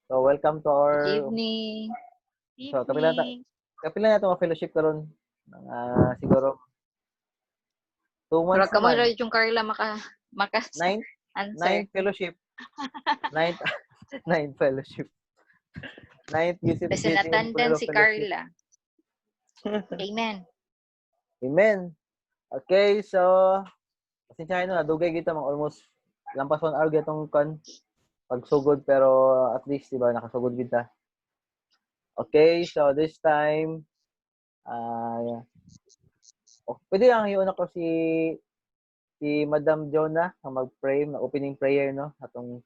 So, welcome to our... Good evening. So, kapila na itong fellowship karon siguro 2 Pero months kamo naman. ra yung Carla maka Ninth answer. fellowship. Ninth fellowship. Ninth visit Basta attendance si fellowship. Carla. Amen. Amen. Okay, so pasensyahan na dugay kita mga almost lampas 1 hour gatong pagsugod pero at least diba nakasugod kita. Okay, so this time pwede ang iuna ko si Madam Jonah ang mag-pray, na opening prayer no atong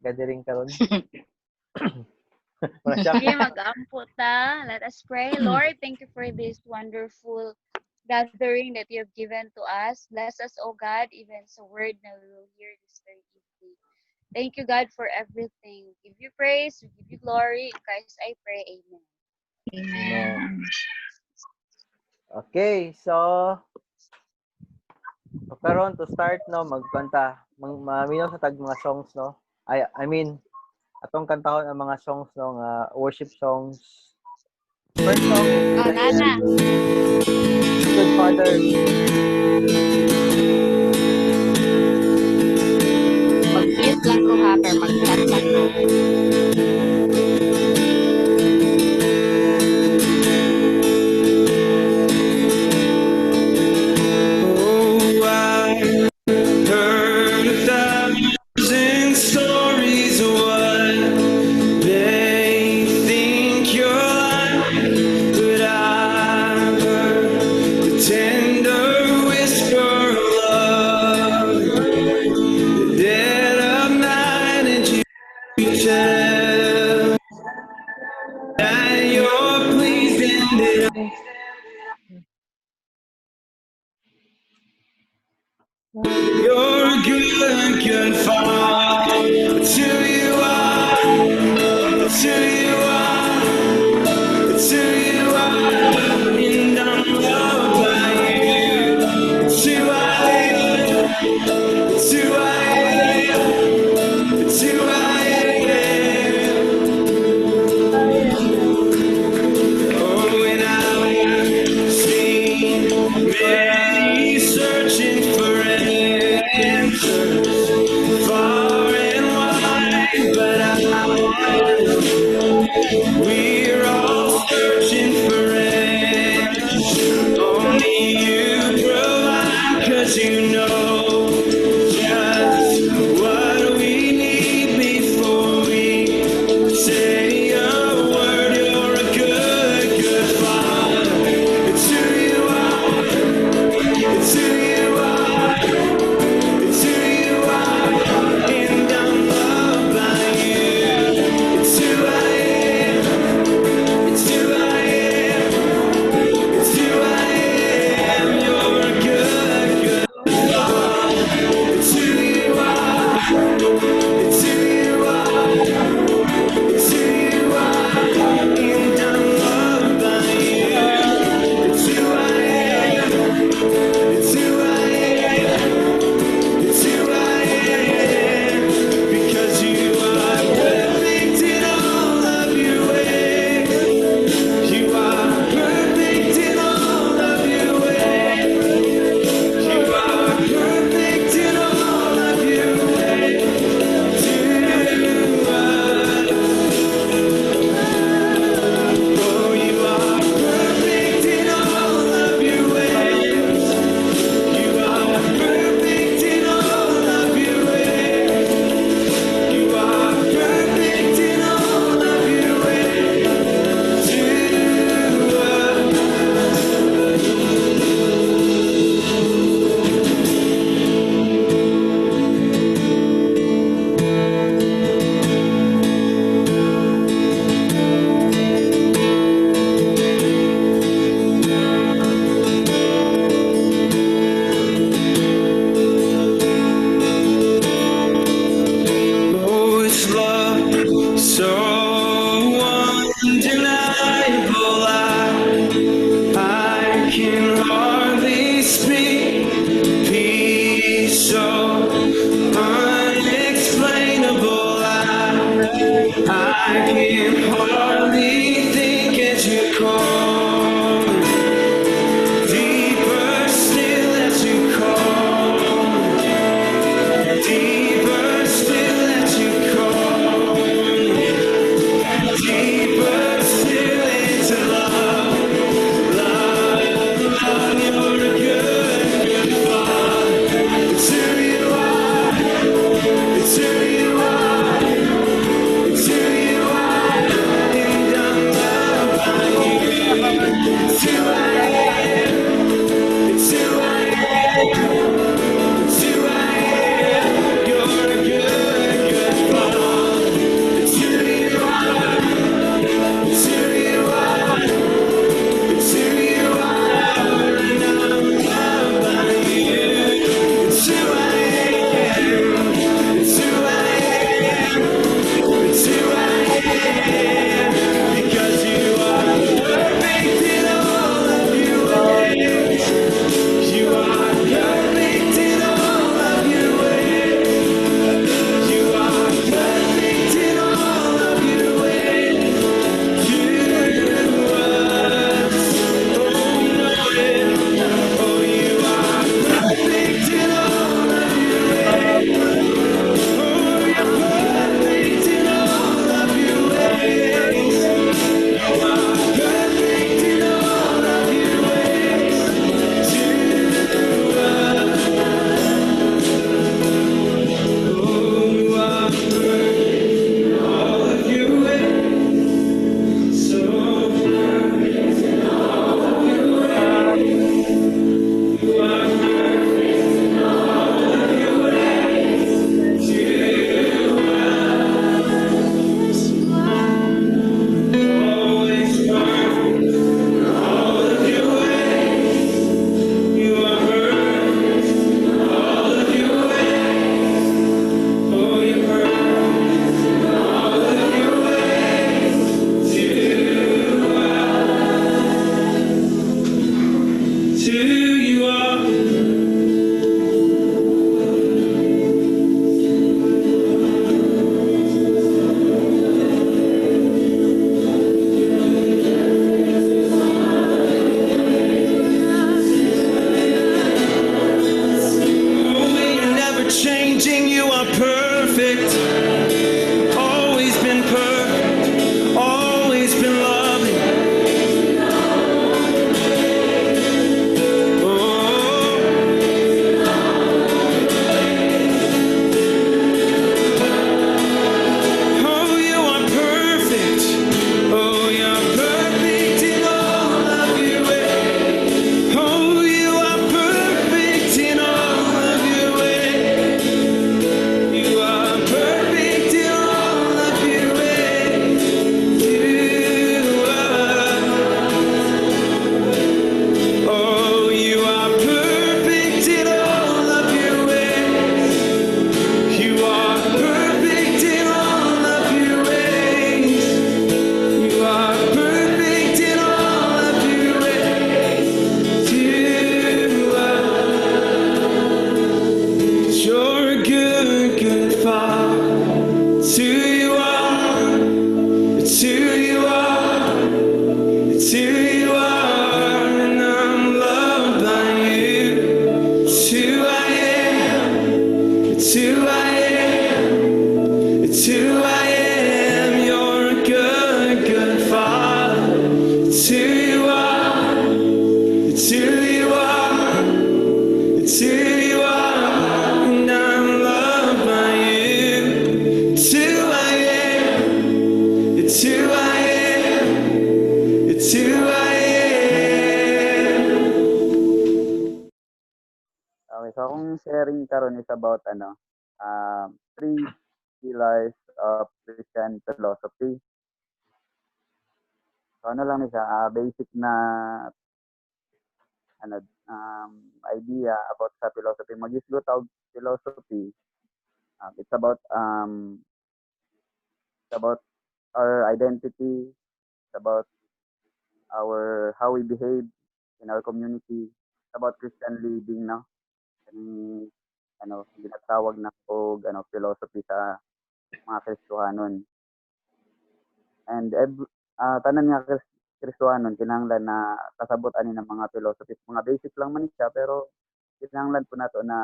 gathering karon. Sige, mag-ampo ta. Let us pray. Lord, thank you for this wonderful gathering that you have given to us. Bless us, O God, even sa word na we will hear this very evening. Thank you, God, for everything. We give you praise. We give you glory. In Christ I pray. Amen. Amen. Okay, so karon to start no magkanta. Maminaw sa tag mga songs no. I mean atong kantahon ang mga songs no nga worship songs. First song is Nana. Good Father. Mag-mute lang ko ha, pero mag-chat lang ko. You're good, good Father. It's who you are. It's who you are. It's who you are. And I'm loved by you. It's who I am. It's who I am. It's who I am. Oh, and I've seen many searching for answers far and wide, but we're all searching for answers. Only you provide, 'cause you know just what we need before we say a word. You're a good, good Father. It's who you are. It's who you are. It's who you are. And I'm loved by you. It's who I am. It's who I am. It's who I am. You're a good, good Father. It's who you are. It's who you are. It's who you are. And I'm loved by you. It's who I am. It's who I am. It's who I am. Because you are perfect in all of your ways. You are perfect in all of your ways. You are perfect in all of your ways. Oh, you are perfect in all of your ways. You are perfect in all of your ways. You are perfect in all of your ways to Oh, it's love so undeniable. I can hardly speak. Peace so unexplainable. I can hardly think as you call. Deeper still as you call. Deeper still as you call. Deeper still into love. Love, you're a good, good Father. It's who you are. It's who you are. It's who you are. And I'm loved by you. It's who I am. It's who I am. It's who I am. You're a good, good Father. It's who you are. It's who you are. It's who you are. And I'm loved by you. It's who I am. It's who I am. It's who I am. Because you are perfect in all of your ways. You are perfect in all of your ways. You are perfect in all of your ways. To us, oh Lord, oh you are perfect in all of your ways. Oh, you're perfect in all of your ways. You are perfect in all of your ways. To us, oh, you are perfect in all of your ways. So perfect in all of your ways. You are perfect in all of your ways. To always perfect in all of your ways. You are perfect in all of your ways. Oh, you're perfect in all of your ways. To you are. Oh, you're never changing. You are perfect. Always been perfect. Always been loving. Oh, you are perfect. Oh, you're perfect in all of your ways. Oh, you are perfect in all of your ways. You are perfect in all of your ways. You are. Oh, you are perfect in all of your ways. You are perfect in all of your ways. You are perfect in all of your ways. You are. You're a good, good Father. It's who you are. It's who you are. It's who you are. And I'm loved by you. It's who I am. It's who I am. It's who I am. You're a good, good Father. It's who you are. It's who you are. It's who you are. And I'm loved by you. It's who I am. It's who I am. It's who I am. Okay, so akong sharing karon is about three pillars of Christian philosophy. So ano lang ni siya, basic na idea about sa philosophy. Mag-isgo tawag philosophy. It's about our identity, it's about our how we behave in our community, it's about Christian living, no? Yung, ginatawag na philosophy sa mga Kristohanon. And tanan nga Kristohanon kinahanglan na kasabot ani ng mga philosophies, mga basic lang man siya pero kinahanglan po nato na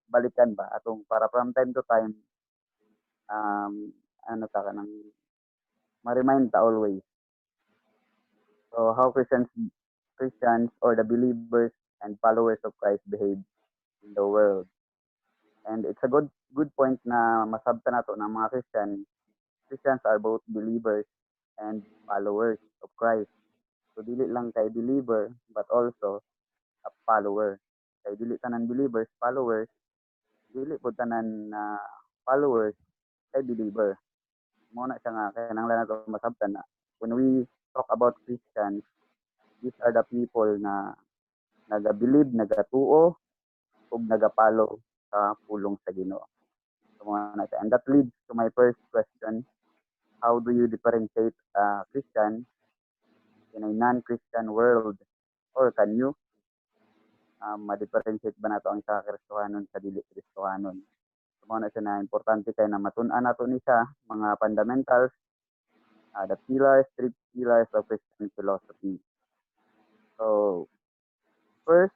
balikan ba atong para from time to time ano ta kanang ma-remind ta always. So how Christians or the believers and followers of Christ behave in the world. And it's a good point na masabta nato ng mga Christians are both believers and followers of Christ. So dili lang kay believer but also a follower. Kay dili tanan believers, followers, dili po tanan followers kay believer. Mo na siya nga kinahanglan nato masabtan na when we talk about Christians, these are the people na naga-believe, naga-tuo, ug naga-follow sa pulong sa Ginoo. So, and that leads to my first question. How do you differentiate a Christian in a non-Christian world? Or can you ma-differentiate ba nato ang isa Kristohanon sa dili Kristohanon? So, na siya na importante kay na matun-an nato ni siya mga fundamentals, the three pillars of Christian philosophy. So, first,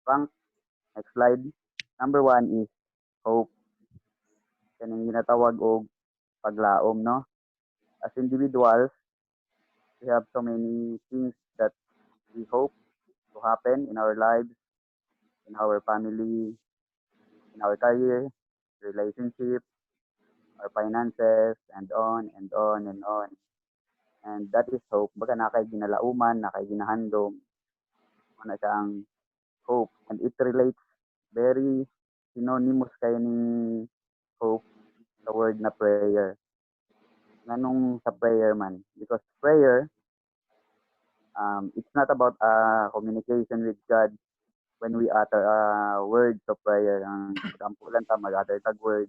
Frank, next slide. Number 1 is hope. Kaning ginatawag og paglaom, no? As individuals, we have so many things that we hope to happen in our lives, in our family, in our career, relationship, our finances, and on and on and on. And that is hope. Baga na kay ginalauman, na kay ginahandom. Ano siya ang hope. And it relates very synonymous kay ni hope sa word na prayer. Nganong sa prayer man? Because prayer, it's not about communication with God when we utter words of prayer. Ang pagkampulan ta mag-utter tag words.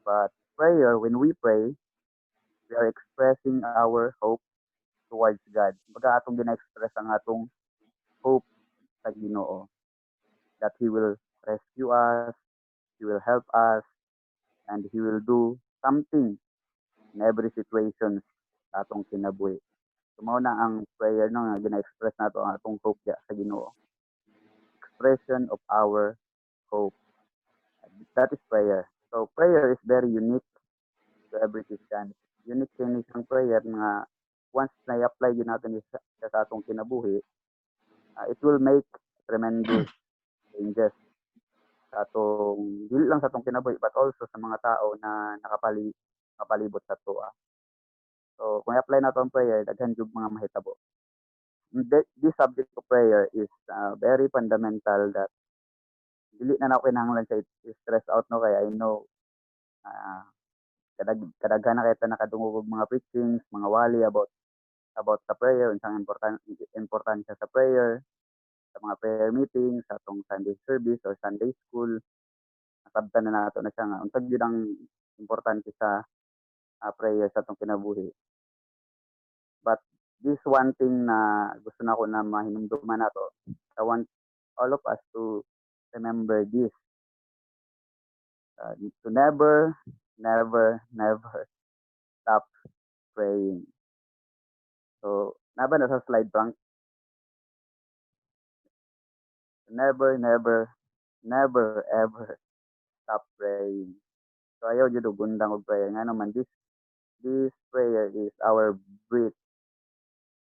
But prayer, when we pray, we are expressing our hope towards God. Baga atong gina-express ang atong hope sa Ginoo. That He will rescue us, He will help us, and He will do something in every situation sa atong kinabuhi. So, mao na ang prayer no nga gina-express nato ang atong hope sa Ginoo. Expression of our hope. That is prayer. So prayer is very unique to every Christian. Unique din isang prayer nga once na i-apply yun natin sa atong kinabuhi, it will make tremendous changes sa atong, dili lang sa atong kinabuhi, but also sa mga tao na nakapalibot sa tuwa. So, kung i-apply nato ang prayer, daghan jud mga mahitabo. This subject of prayer is very fundamental that dili na ako kinahanglan sa stress out no kay I know kadaghan na kita nakadungog og mga preachings, mga wali about sa prayer, unsang importansya sa prayer, sa mga prayer meetings, sa atong Sunday service or Sunday school. Nasabtan na nato na siya nga unsag gyud ang importante sa prayer sa atong kinabuhi. But this one thing na gusto na ko na mahinumduman nato. I want all of us to remember this. To never stop praying. So, naba na sa slide, Frank? Never ever stop praying. So, ayaw dito gundang og prayer. Nga naman, this prayer is our breath.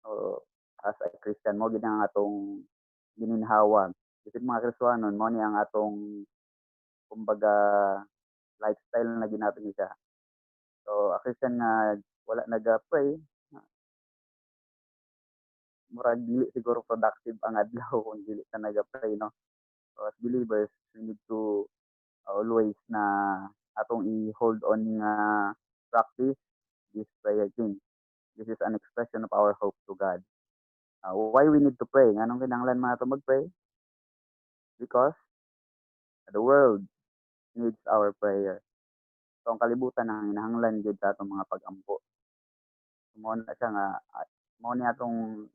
So, as a Christian, mo gid ang atong gininhawa. Isip mga Kristohanon, mo ni ang atong kumbaga lifestyle na ginatin siya. So, a Christian nga wala nag-pray, murag dili siguro productive ang adlaw kung dili ka nag-pray, no? So, as believers, we need to always na atong i-hold on nga practice this prayer thing. This is an expression of our hope to God. Why we need to pray? Anong kinahanglan man nato mag-pray? Because the world needs our prayer. So, ang kalibutan ang hinahanglan gyud sa atong mga pag-ampo. Mo na siya nga mo ni atong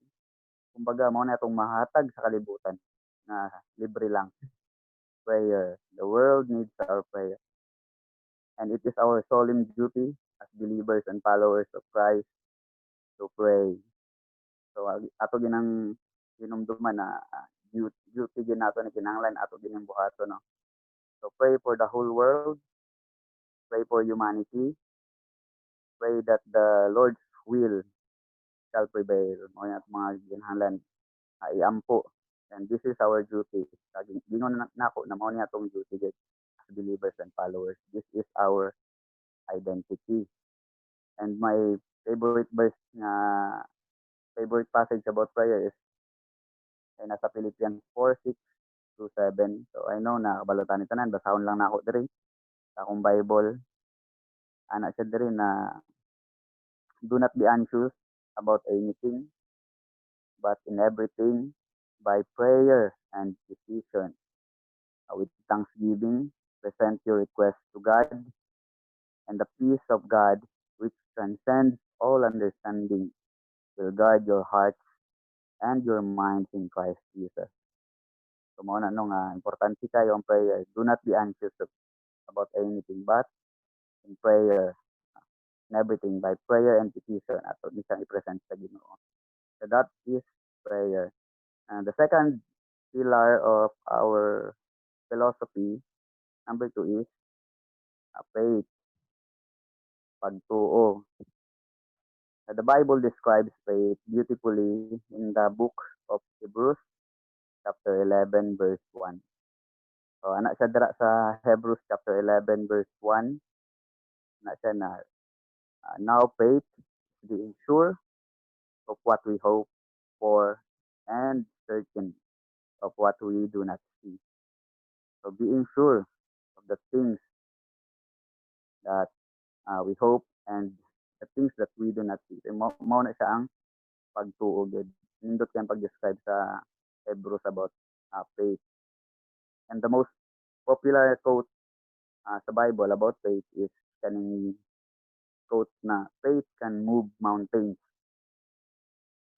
kumbaga mo na atong mahatag sa kalibutan na libre lang. Prayer. The world needs our prayer. And it is our solemn duty as believers and followers of Christ to pray. So ato ginang hinumduman na duty gin nato na kinahanglan ato gining buhaton, no. So pray for the whole world, pray for humanity, pray that the Lord's will shall prevail. Mo yung mga ginahanglan iampo. And this is our duty. Gingon nako na mao ni atong duty guys, as believers and followers. This is our identity. And my favorite verse favorite passage about prayer is ay nasa Philippians 4:6-7. So I know na kabalutan ni tanan, basahon lang nako diri sa akong Bible. Ana siya diri na do not be anxious about anything, but in everything by prayer and petition with thanksgiving present your request to God, and the peace of God which transcends all understanding will guard your hearts and your minds in Christ Jesus. So mo na importante kayo ang prayer. Do not be anxious about anything, but in prayer, in everything by prayer and petition ato isang i-present sa Ginoo. So that is prayer. And the second pillar of our philosophy, number 2, is faith, pagtuo. The Bible describes faith beautifully in the book of Hebrews, chapter 11, verse 1. So, anak siya dira sa Hebrews chapter 11, verse 1. Anak siya na, now faith is being sure of what we hope for and certain of what we do not see. So, being sure of the things that we hope and the things that we do not see. So, mo na siya ang pagtuo. Nindot kayang pag-describe sa Hebrews about faith. And the most popular quote sa Bible about faith is kaning quote na faith can move mountains.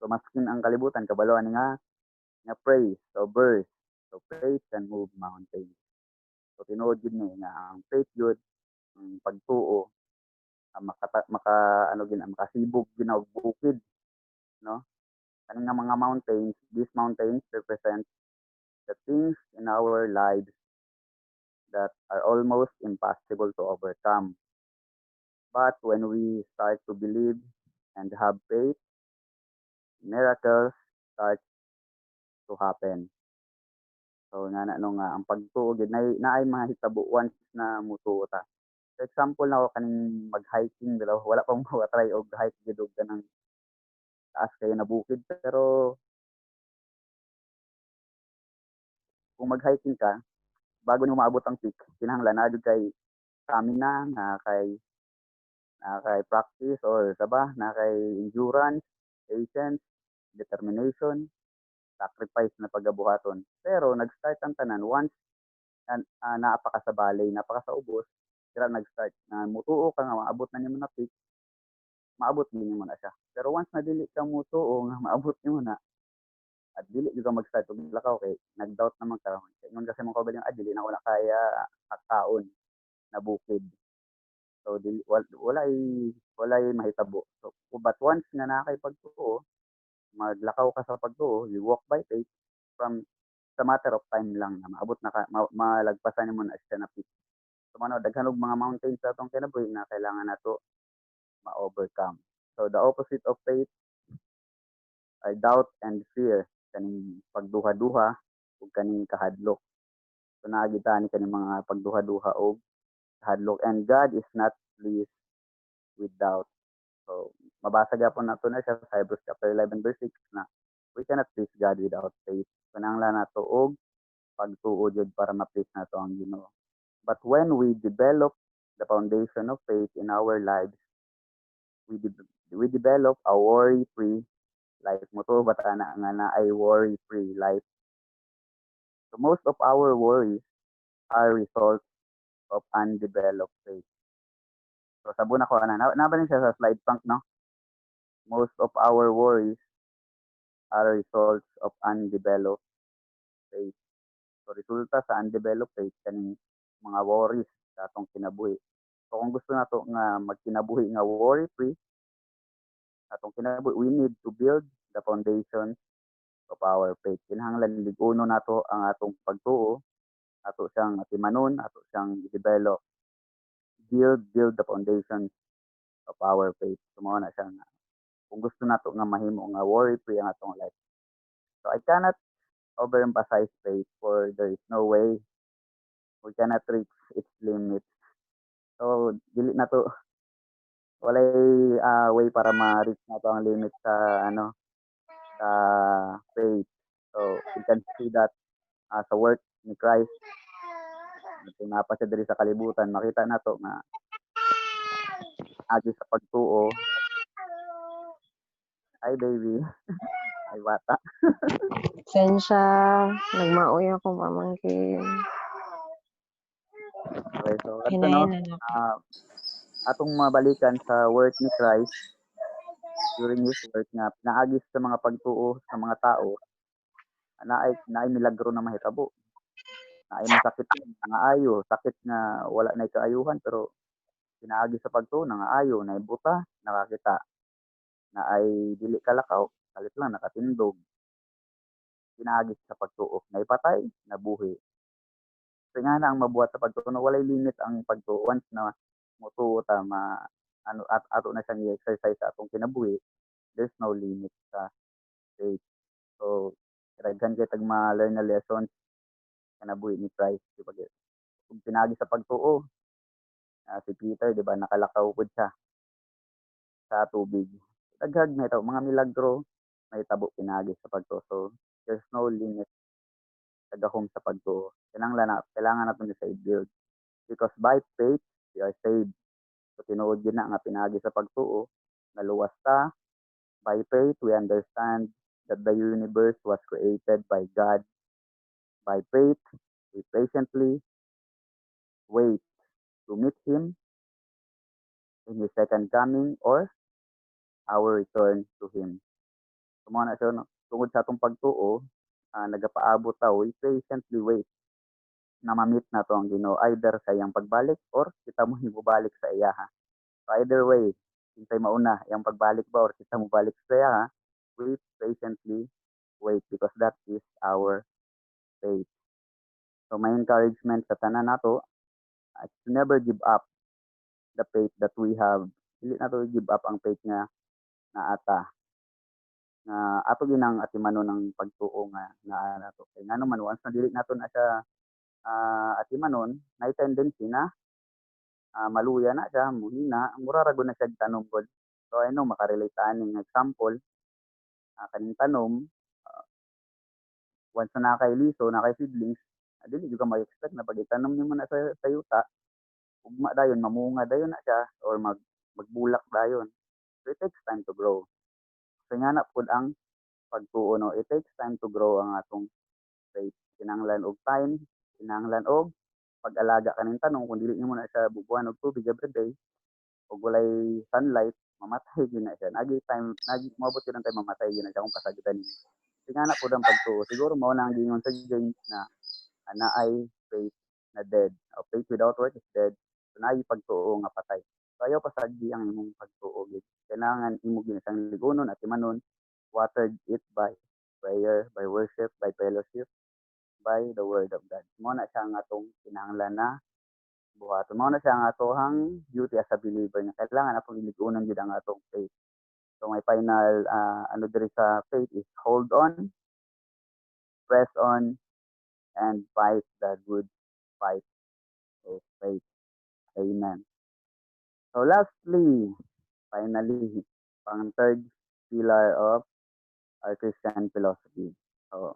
So maskin ang kalibutan kabaloan nga praise o verse. So faith can move mountains. So tinuod gid ni nga ang faith yun, ang pagtuo makasibog gid og bukid, no? Kaning nga mga mountains, these mountains represent the things in our lives that are almost impossible to overcome. But when we start to believe and have faith, miracles start to happen. So nga ang pagtuo gid naay mga hitabo once na mutuo ta. For example na ako kaning mag-hiking dalaw, wala pang try og hike gid og kanang taas kayo na bukid, pero kung mag-hiking ka bago nimo maabot ang peak, kinahanglan na jud kay stamina, na kay practice or na kay endurance, patience, determination, sacrifice na pagabuhaton. Pero nag-start ang tanan once naapa ka sa balay, napaka sa ubos, sira nag-start na mutuo ka nga maabot na nimo na peak, maabot din nimo na siya. Pero once na dili ka mutuo nga maabot nimo na, at dili jud ka mag-start og lakaw kay nag-doubt naman ka. Ingon kasi mo kabaling dili na wala kaya akaon na bukid. So walay mahitabo. So but once nga na kay pagtuo, maglakaw ka sa pagtuo, you walk by faith, from sa matter of time lang na maabot na malagpasan nimo na siya na peak. So daghan og mga mountains sa atong kinabuhi na kailangan nato ma-overcome. So the opposite of faith are doubt and fear, kaning pagduha-duha ug kaning kahadlok. So naagita ni kaning mga pagduha-duha og kahadlok, and God is not pleased with doubt. So mabasa gyapon nato na siya sa Hebrews chapter 11 verse 6 na we cannot please God without faith. Kinahanglan nato og pagtuo jud para ma-please nato ang Ginoo. But when we develop the foundation of faith in our lives, we develop a worry-free life. Mutuo ba ta na nga na ay worry-free life? So most of our worries are results of undeveloped faith. So sabon ako nabalin siya sa slide punk, no? Most of our worries are results of undeveloped faith. So resulta sa undeveloped faith kaning mga worries sa atong kinabuhi. So kung gusto nato nga magkinabuhi nga worry-free, atong kinabuhi, we need to build the foundation of our faith. Kinahanglan lig-uno nato ang atong pagtuo, ato siyang atimanon, ato siyang i-develop, build the foundation of our faith. So mao na siya nga kung gusto nato nga mahimo nga worry-free ang atong life. So I cannot overemphasize faith, for there is no way we cannot reach its limit. So dili na to, walay way para ma-reach na to ang limit sa sa faith. So we can see that sa work ni Christ, kung napa siya diri sa kalibutan, makita na to nga agi sa pagtuo. Ay baby, ay bata. Sensya, nagmaoy ako pamangkin. Okay, so ato Hinayan na ako. atong mabalikan sa work ni Christ during his work nga pinaagis sa mga pagtuo sa mga tao, naay milagro na mahitabo. Naay masakit nga ayo, sakit nga wala na kaayuhan, pero pinaagi sa pagtuo nga ayo, na buta, nakakita. Naay dili kalakaw, kalit lang nakatindog. Pinaagi sa pagtuo, naipatay, nabuhi. So nga na ang mabuhat sa pagtuo, no, walay limit ang pagtuo. Once na mutuo ta ato na siyang i-exercise sa atong kinabuhi, there's no limit sa faith. So daghan kay tag ma-learn na lessons kinabuhi ni Christ. Diba? Kung pinagi sa pagtuo, si Peter, di ba, nakalakaw pud siya sa tubig. Daghag na ito, mga milagro, may tabo pinagi sa pagtuo. So there's no limit sa gahom sa pagtuo. Kailangan natin sa i-build. Because by faith, we are saved. So tinuod yun na nga pinagi sa pagtuo, naluwas ta. By faith, we understand that the universe was created by God. By faith, we patiently wait to meet Him in His second coming or our return to Him. So mga na siya, no? Tungod sa atong pagtuo, nagapaabot ta, we patiently wait na ma-meet na to ang Ginoo, either sa iyang pagbalik or kita mo hibalik sa iya. So either way, hintay mauna iyang pagbalik ba or kita mo balik sa iya, we patiently wait because that is our faith. So my encouragement sa tanan nato, to never give up the faith that we have. Dili nato give up ang faith nga naata nga ato ginang atimanon ng pagtuo nga nato. Kay ngano man once na dili nato na siya atimanon, na tendency na maluya na siya, muhina, mura ra gud na siya tanom gud. So I know makarelate aning example, kaning tanom, once na kay liso, na kay seedlings, dili jud ka mag-expect na pag itanom nimo na sa yuta, ugma dayon mamunga dayon na siya or magbulak dayon. So it takes time to grow. So nga na pud ang pagtuo, no, it takes time to grow ang atong faith. Kinahanglan og time, kinahanglan og pag-alaga kaning tanom. Kung dili nimo na siya bubuhan og tubig every day, ug walay sunlight, mamatay gyud na siya. Maabot yun ang time mamatay gyud na siya kung pasagitan niyo. Nga na pud ang pagtuo. Siguro mao na ang gingon sa James na naay faith na dead. O faith without work is dead. So naay pagtuo nga patay. So ayaw pasagdi ang imong pagtuo gid. Kailangan imo ginisang ligunon at imanon, watered it by prayer, by worship, by fellowship, by the word of God. Mo na siya nga atong kinahanglan na buhaton. Mo na siya nga atohang duty as a believer nga kailangan atong iligunon gid ang atong faith. So my final diri sa faith is hold on, press on, and fight the good fight of faith. Amen. So lastly, finally, pang third pillar of our Christian philosophy. So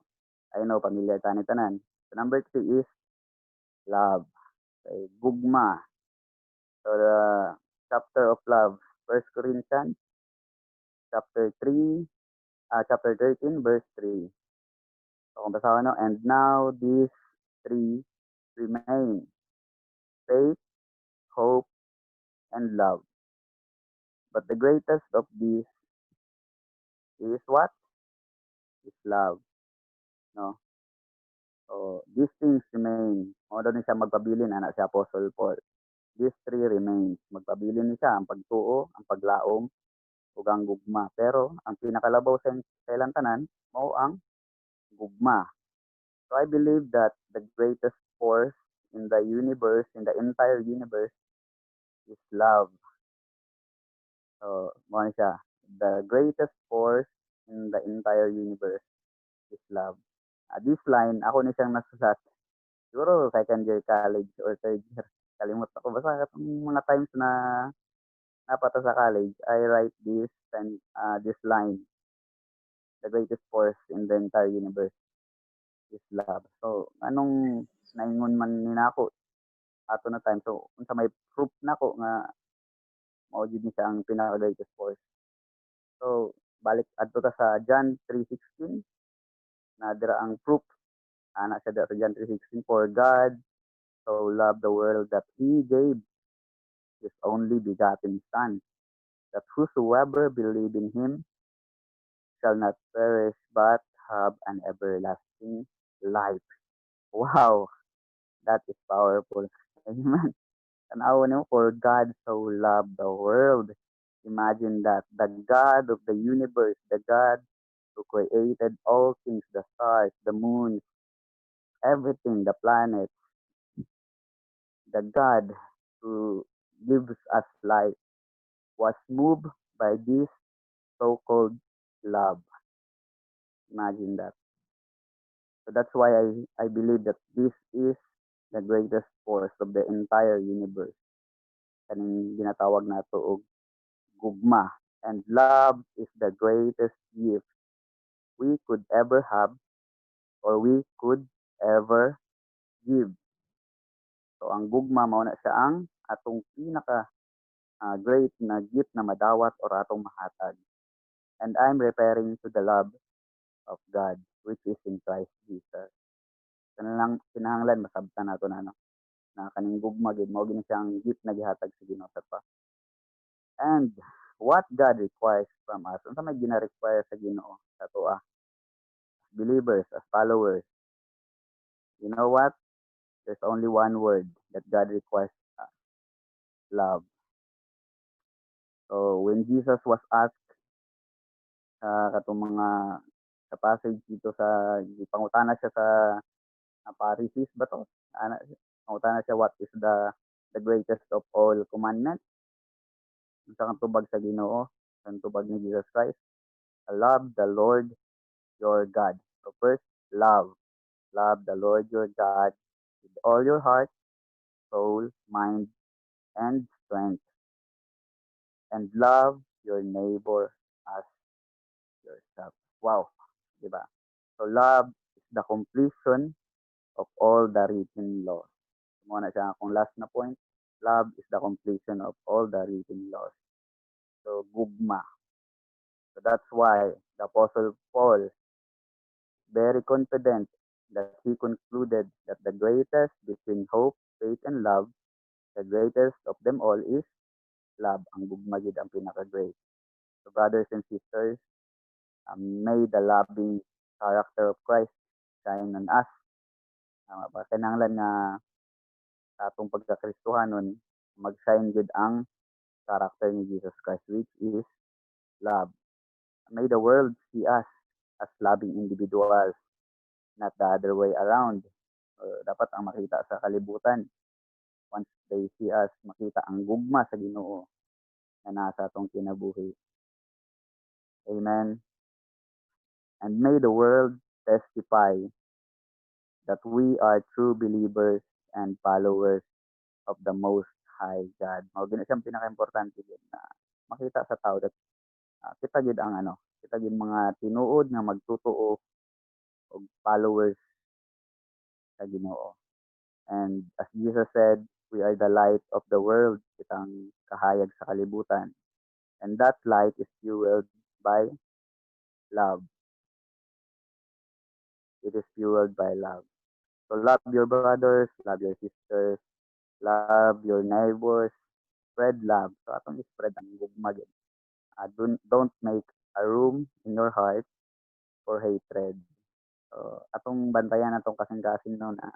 I know familiar ta ni tanan. So number 3 is love. Okay, gugma. So the chapter of love, 1 Corinthians chapter 13 verse 3. So kung basahin no, and now these three remain: faith, hope, and love. But the greatest of these is what? Is love. No? So these things remain. Mo daw ni siya magpabilin anak si Apostle Paul. these three remains. Magpabilin ni siya ang pagtuo, ang paglaom, ug ang gugma. Pero ang pinakalabaw sa ilang tanan mao ang gugma. So I believe that the greatest force in the universe, in the entire universe, is love. So, mo na siya. The greatest force in the entire universe is love. This line, ako ni siyang nasulat. Siguro second year college or third year. Kalimut ako. Basta itong mga times na napata sa college, I write this and this line. The greatest force in the entire universe is love. So, anong naingon man ni nako ato na time. So, kung sa may proof nako nga mao jud ni siya ang pinaka greatest force. So, balik adto ta sa John 3:16 na dira ang proof ana siya dira sa John 3:16, for God so loved the world that he gave his only begotten son, that whosoever believe in him shall not perish but have an everlasting life. Wow, that is powerful. Amen. Tanaw niyo, for God so loved the world. Imagine that, the God of the universe, the God who created all things, the stars, the moon, everything, the planets, the God who gives us life, was moved by this so-called love. Imagine that. So that's why I believe that this is the greatest force of the entire universe. Kaning ginatawag nato og gugma. And love is the greatest gift we could ever have or we could ever give. So ang gugma mao na siya ang atong pinaka great na gift na madawat or atong mahatag. And I'm referring to the love of God which is in Christ Jesus. Kanang kinahanglan masabtan nato na no na kaning gugma gid mao gini siyang gift na gihatag sa Ginoo sa pa. And what God requires from us, unsa may gina-require sa Ginoo sa tuwa, believers, as followers. You know what? There's only one word that God requires us, love. So when Jesus was asked katong mga sa passage dito sa pangutana siya sa Pharisees ba to? Pangutana siya, what is the greatest of all commandments? Unsa kang tubag sa Ginoo? Ang tubag ni Jesus Christ? Love the Lord your God. So first, love. Love the Lord your God with all your heart, soul, mind, and strength. And love your neighbor as yourself. Wow, di ba? So love is the completion of all the written laws. Mo na siya akong last na point. Love is the completion of all the written laws. So gugma. So that's why the Apostle Paul very confident that he concluded that the greatest between hope, faith, and love, the greatest of them all is love. Ang gugma gid ang pinaka-great. So brothers and sisters, may the loving character of Christ shine on us. Kinahanglan nga sa atong pagkakristohanon, mag-shine gid ang character ni Jesus Christ, which is love. May the world see us as loving individuals, not the other way around. Dapat ang makita sa kalibutan, once they see us, makita ang gugma sa Ginoo na nasa atong kinabuhi. Amen. And may the world testify that we are true believers and followers of the Most High God. Mao gina siyang pinaka-importante gid na makita sa tao that kita gid ang kita gid mga tinuod nga magtutuo og followers sa Ginoo. And as Jesus said, we are the light of the world, kitang kahayag sa kalibutan. And that light is fueled by love. It is fueled by love. So love your brothers, love your sisters, love your neighbors, spread love. So atong spread ang gugma gid. Don't make a room in your heart for hatred. So atong bantayan atong kasing-kasing no na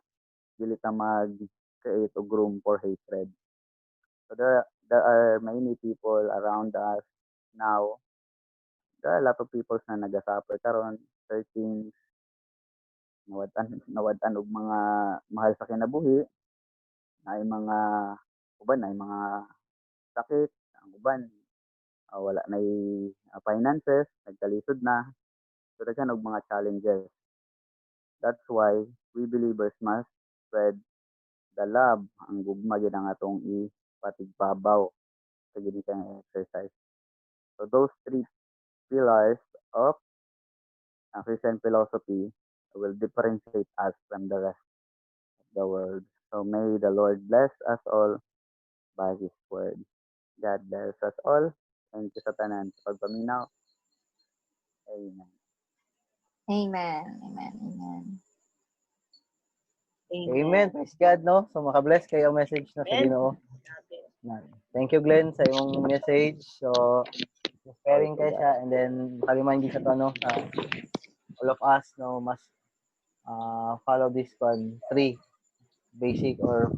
dili ta mag-create og room for hatred. So there are many people around us now. There are a lot of people na nagasuffer karon, searching, nawad-an og mga mahal sa kinabuhi, na mga uban na mga sakit, ang uban wala na finances, nagkalisod na. So daghan og mga challenges. That's why we believers must spread the love, ang gugma gyud ang atong ipatigbabaw sa gini kang exercise. So those three pillars of Christian philosophy will differentiate us from the rest of the world. So may the Lord bless us all by His word. God bless us all. Thank you sa tanan sa pagpaminaw. Amen. Amen. Amen. Amen. Amen. Praise God, no? So, makabless kayo ang message na sa Ginoo. Thank you, Glenn, sa imong message. So, inspiring kayo siya. And then, makaliman din sa to, no? All of us, no, must follow this one. 3 basic or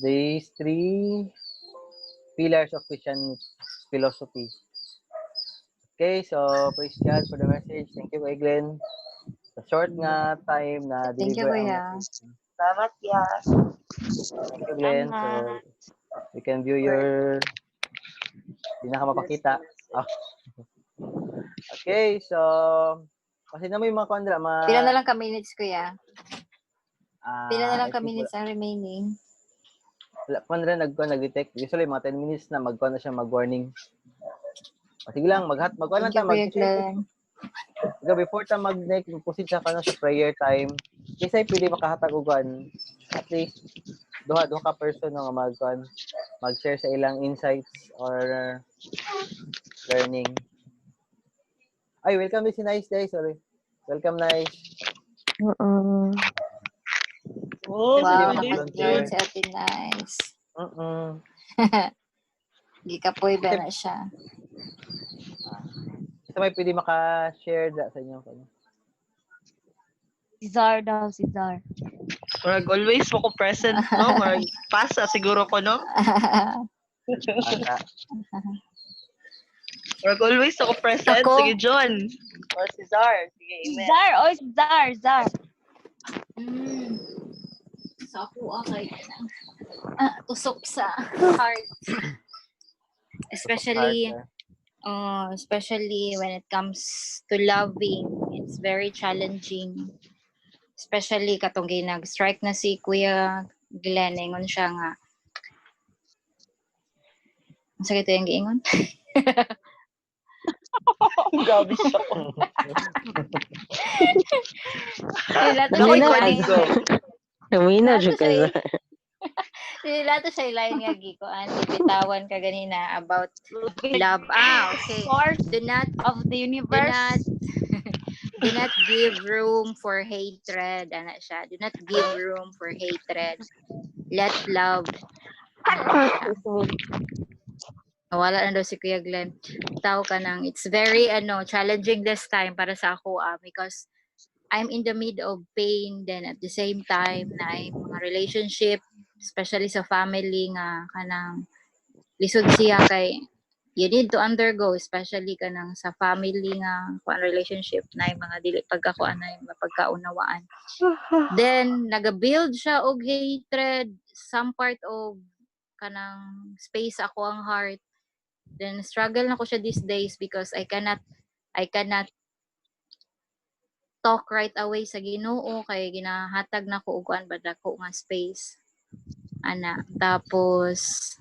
these 3 pillars of Christian philosophy. Okay, so praise God for the message. Thank you, Glenn. Sa short nga time na Thank you, deliver ang Kuya. message. Salamat, Yas. Thank you, Glenn. So, we can view your hindi na ka mapakita. Oh. Okay, so kasi na mo yung mga kondra, Pila na lang ka minutes, Kuya? Pila na lang I ka think minutes ang remaining? kondra nag-detect. Usually, mga 10 minutes na na siya mag-warning. Sige lang, magkuha lang Thank you, ta, Kuya Glenn. before ta mag-proceed sa sa prayer time, kasi pwede makahatag ugan at least duha ka person nga mag-share sa ilang insights or learning. Ay, welcome din si Nice Day, sorry. Welcome, Nice. Oh, Wow, Pwede nakajoin maka-volunteer. si Ate Nice. Gikapoy ba na siya? Kasi may pwede maka-share sa inyo. Si Zar daw, si Zar. Murag always mo ko present, no? Murag pasa siguro ko, no? Murag always ako present. Ako? Sige, John. Or si Zar. Sige, Si amen. Zar, oh, si Zar, Zar. So ako okay tusok sa heart. Especially when it comes to loving, it's very challenging. Especially katong nag-strike na si Kuya Glenn, ingon siya nga. Ang sakit yung giingon. Gabi siya. Lato Dili siya na, ilain. Kamina, Lato jud ka siya za. lato siya ilain nga gikoan. Bitawan ka ganina about love. Okay. Source Do not of the universe. do not give room for hatred. Ana siya. Do not give room for hatred. Let love. Wala na daw si Kuya Glenn. Tao ka nang. It's very challenging this time para sa ako because I'm in the mid of pain, then at the same time na mga relationship, especially sa family nga kanang lisod siya kay you need to undergo, especially kanang sa family nga relationship na mga dili pagkakuan na mapagkaunawaan. Then naga-build siya og hatred, some part of kanang space ako ang heart. Then struggle na ko siya these days because I cannot talk right away sa Ginoo kay ginahatag na ko og kuan ba dako nga space. Ana, tapos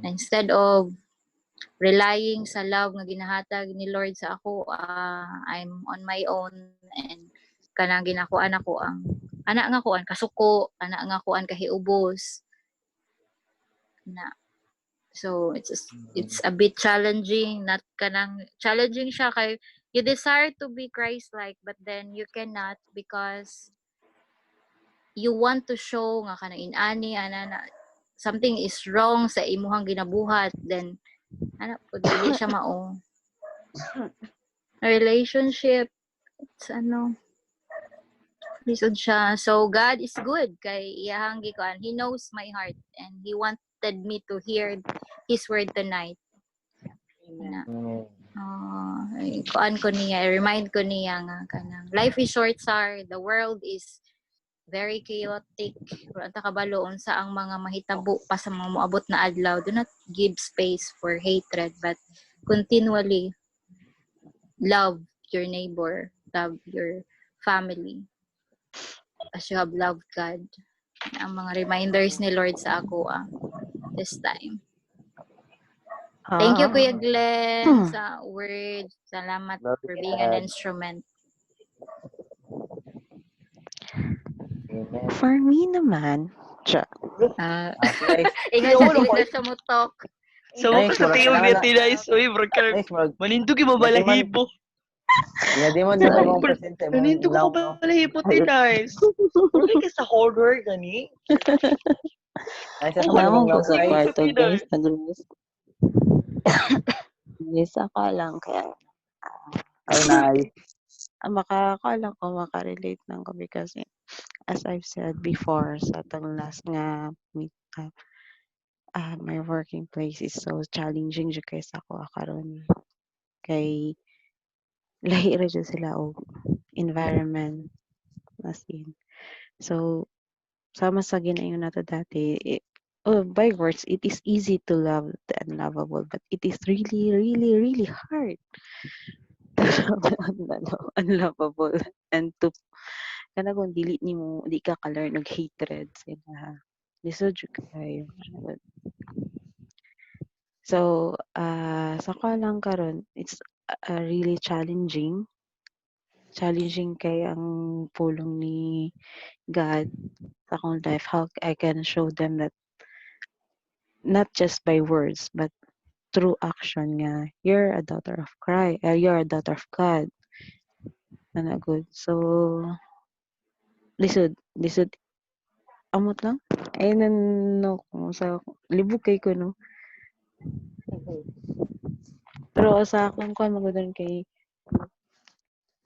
instead of relying sa love nga ginahatag ni Lord sa ako, I'm on my own and kanang ginakuan ako ang ana nga kuan kasuko, ana nga kuan kahiubos. Na so it's a bit challenging, not kanang challenging siya kay you desire to be Christ-like but then you cannot because you want to show nga kanang inani ana something is wrong sa imuhang ginabuhat, then ano po dili siya mao. A relationship, it's Lisod siya. So God is good kay iyahang gikuan. He knows my heart and he wanted me to hear his word tonight. Na, kuan ko niya, remind ko niya nga kanang life is short, sir. The world is very chaotic. Wala ta kabalo unsa ang mga mahitabo pa sa mga moabot na adlaw. Do not give space for hatred, but continually love your neighbor, love your family as you have loved God. Ang mga reminders ni Lord sa ako this time. Thank you, Kuya Glenn, sa word. Salamat for being an instrument. Amen. For me naman, Okay. Ingat sa dili na sa mutok. So, Nice, sa murag tingog kailangan niya na- tinais. Uy, bro, Nice, murag. manindog yung mabalahibo. Ginadimon na mo ang presensya mo. Manindog Ilaw, ko no? mabalahibo, tinais. Bro, ka sa horror, gani? Nice, sa Oh, mga naman ko lang sa guys. kwarto, guys. Nag-release. Yes, ako lang. Kaya, Ay, nice. makakala ko, makarelate lang ko because as I've said before, sa itong last nga meet up, my working place is so challenging jud kay sa ako karon kay lahi ra jud sila og environment as in. So sama sa ginayon nato dati, by words, it is easy to love the unlovable, but it is really, really, really hard to love the unlovable and to kana kung dili nimo di ka ka-learn og hatred sila. Lisod jud kayo. So, sa ko lang karon, it's really challenging. Challenging kay ang pulong ni God sa akong life. How I can show them that not just by words, but through action nga, you're a daughter of Christ, you're a daughter of God. Na good. So, lisod. Amot lang. Ay, no, sa libog kay ko, no. Pero sa akong kuan magudon kay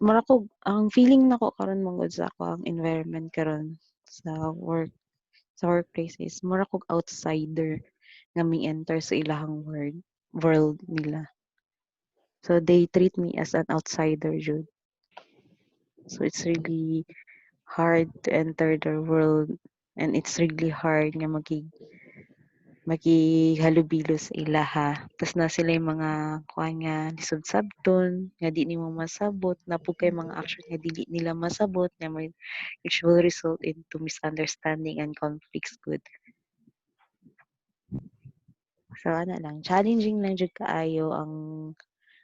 marakog ang feeling nako karon mangod sa ako ang environment karon sa workplace is marakog outsider nga mi-enter sa ilahang world nila. So they treat me as an outsider jud. So it's really hard to enter their world and it's really hard nga magihalubilo sa ilaha. Tas na sila yung mga kuan nga lisod sabton nga di nimo masabot na po kay mga action nga dili nila masabot nga may which will result into misunderstanding and conflicts good. So ana lang, challenging lang jud kaayo ang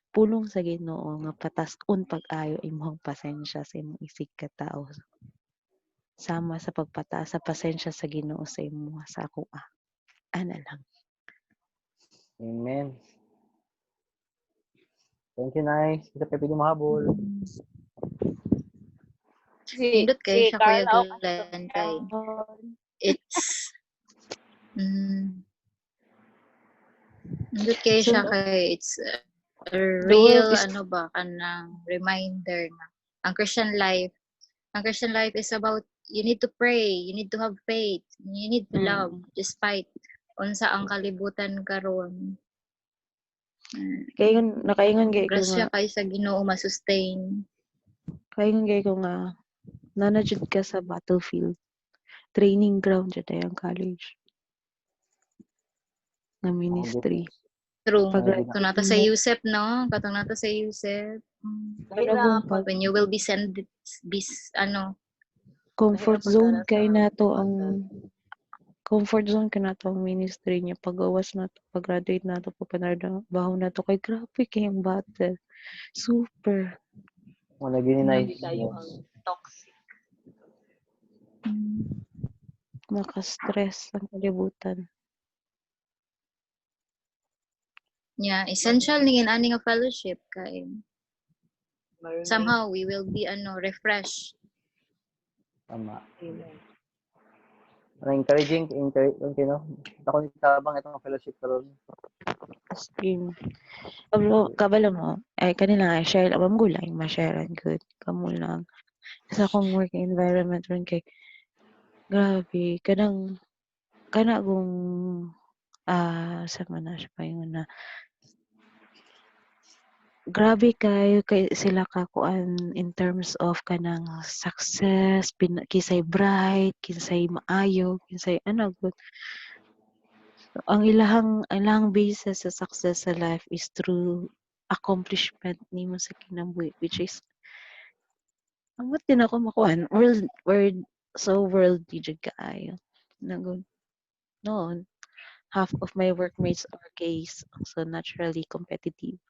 pulong sa Ginoo nga patas-on pag-ayo imong pasensya sa imong isig ka tao. Sama sa pagpataas sa pasensya sa Ginoo sa imo sa ako. Ana lang. Amen. Thank you, nice. Kita pa pwede mahabol. Indot kay siya, Kuya Carl, Glenn, kay it's indot kay siya kay it's a real kanang reminder na ang Christian life is about you need to pray, you need to have faith, you need to love despite unsa ang kalibutan karon. Nakaingon gay ko Grasya nga. kay sa Ginoo masustain. Kaingon gay ko nga nanajud ka sa battlefield. Training ground jud ang college. Na ministry. True. Pag- Katong nata sa Yusef, no? Katong nata sa Yusef. When you will be sent, comfort zone kay nato ang comfort zone kay nato ang ministry niya pag-awas nato pag-graduate nato pagpanarbaho nato kay grabe kay ang battle. Super. Wala gini nice. Toxic. Maka-stress ang kalibutan. Yeah, essential ning ani nga fellowship kay somehow we will be refreshed. Tama. Encouraging, no? Ako ni tabang itong fellowship karon. As in, kabalo mo, ay kanila nga share, abang gulay, ma-share and good. Kamu lang. sa akong work environment ron kay grabe kanang kana kung sa man siya paingon na grabe kayo kay sila kakuan in terms of kanang success, kisay bright, kinsay maayo, kinsay ano good. Ang ilahang basis sa success sa life is through accomplishment nimo sa kinabuhi, which is amot din ako makuan worldly jud kaayo. Nagod noon half of my workmates are gays, so naturally competitive.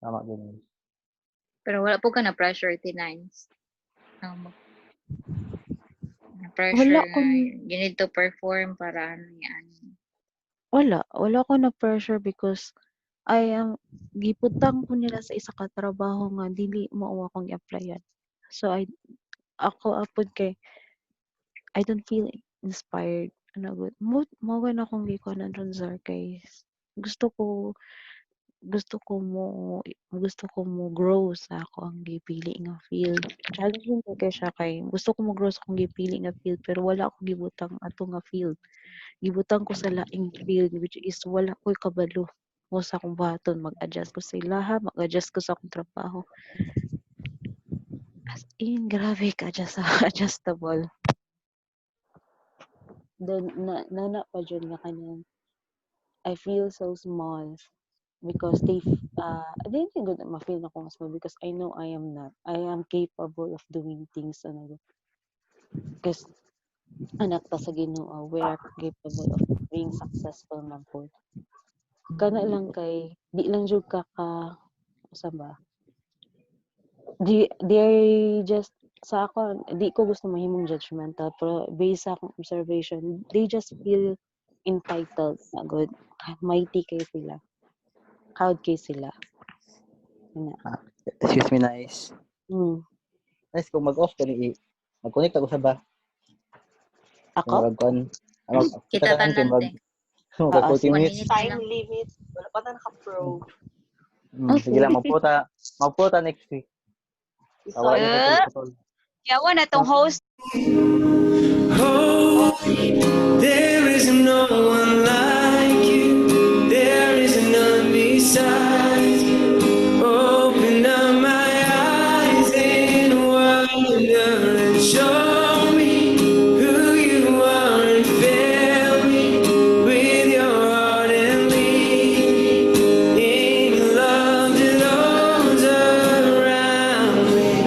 Tama din. Pero wala po ka na pressure tinines. Wala Pressure ko you need to perform para ano yan. wala ko na pressure because I am giputang ko nila sa isa ka trabaho nga dili mao akong i-applyan. So ako apod kay I don't feel inspired ano good. Mo na akong gikuanan ron sir kay gusto ko mo grow sa ako ang gipili nga field. Challenging kay siya kay gusto ko mo grow sa akong gipili nga field pero wala ako gibutang ato nga field. Gibutang ko sa laing field which is wala ko'y kabalo mo sa akong baton mag-adjust ko sa ilaha, mag-adjust ko sa akong trabaho. As in, grabe ka adjustable. Then, na pa dyan nga kanyan. I feel so small because I didn't good na ma-feel na akong small because I know I am capable of doing things because anak ta sa Ginoo, we are capable of being successful man po. Kana lang kay di lang jud ka usa ba? They just sa ako di ko gusto mahimong judgmental pero based sa akong observation they just feel entitled na good mighty kay sila proud kay sila Excuse me, nice. Nice kung mag-off ka ni mag-connect ako sa ba? Ako? Kita tanan te. 40 minutes. Time limit. Wala pa na naka-pro. Sige lang, magputa next week. Yawa na tong host. Oh, there is no one like you. There is none besides you. Open up my eyes in wonder and show me who you are and fill me with your heart and lead me in love to those around me.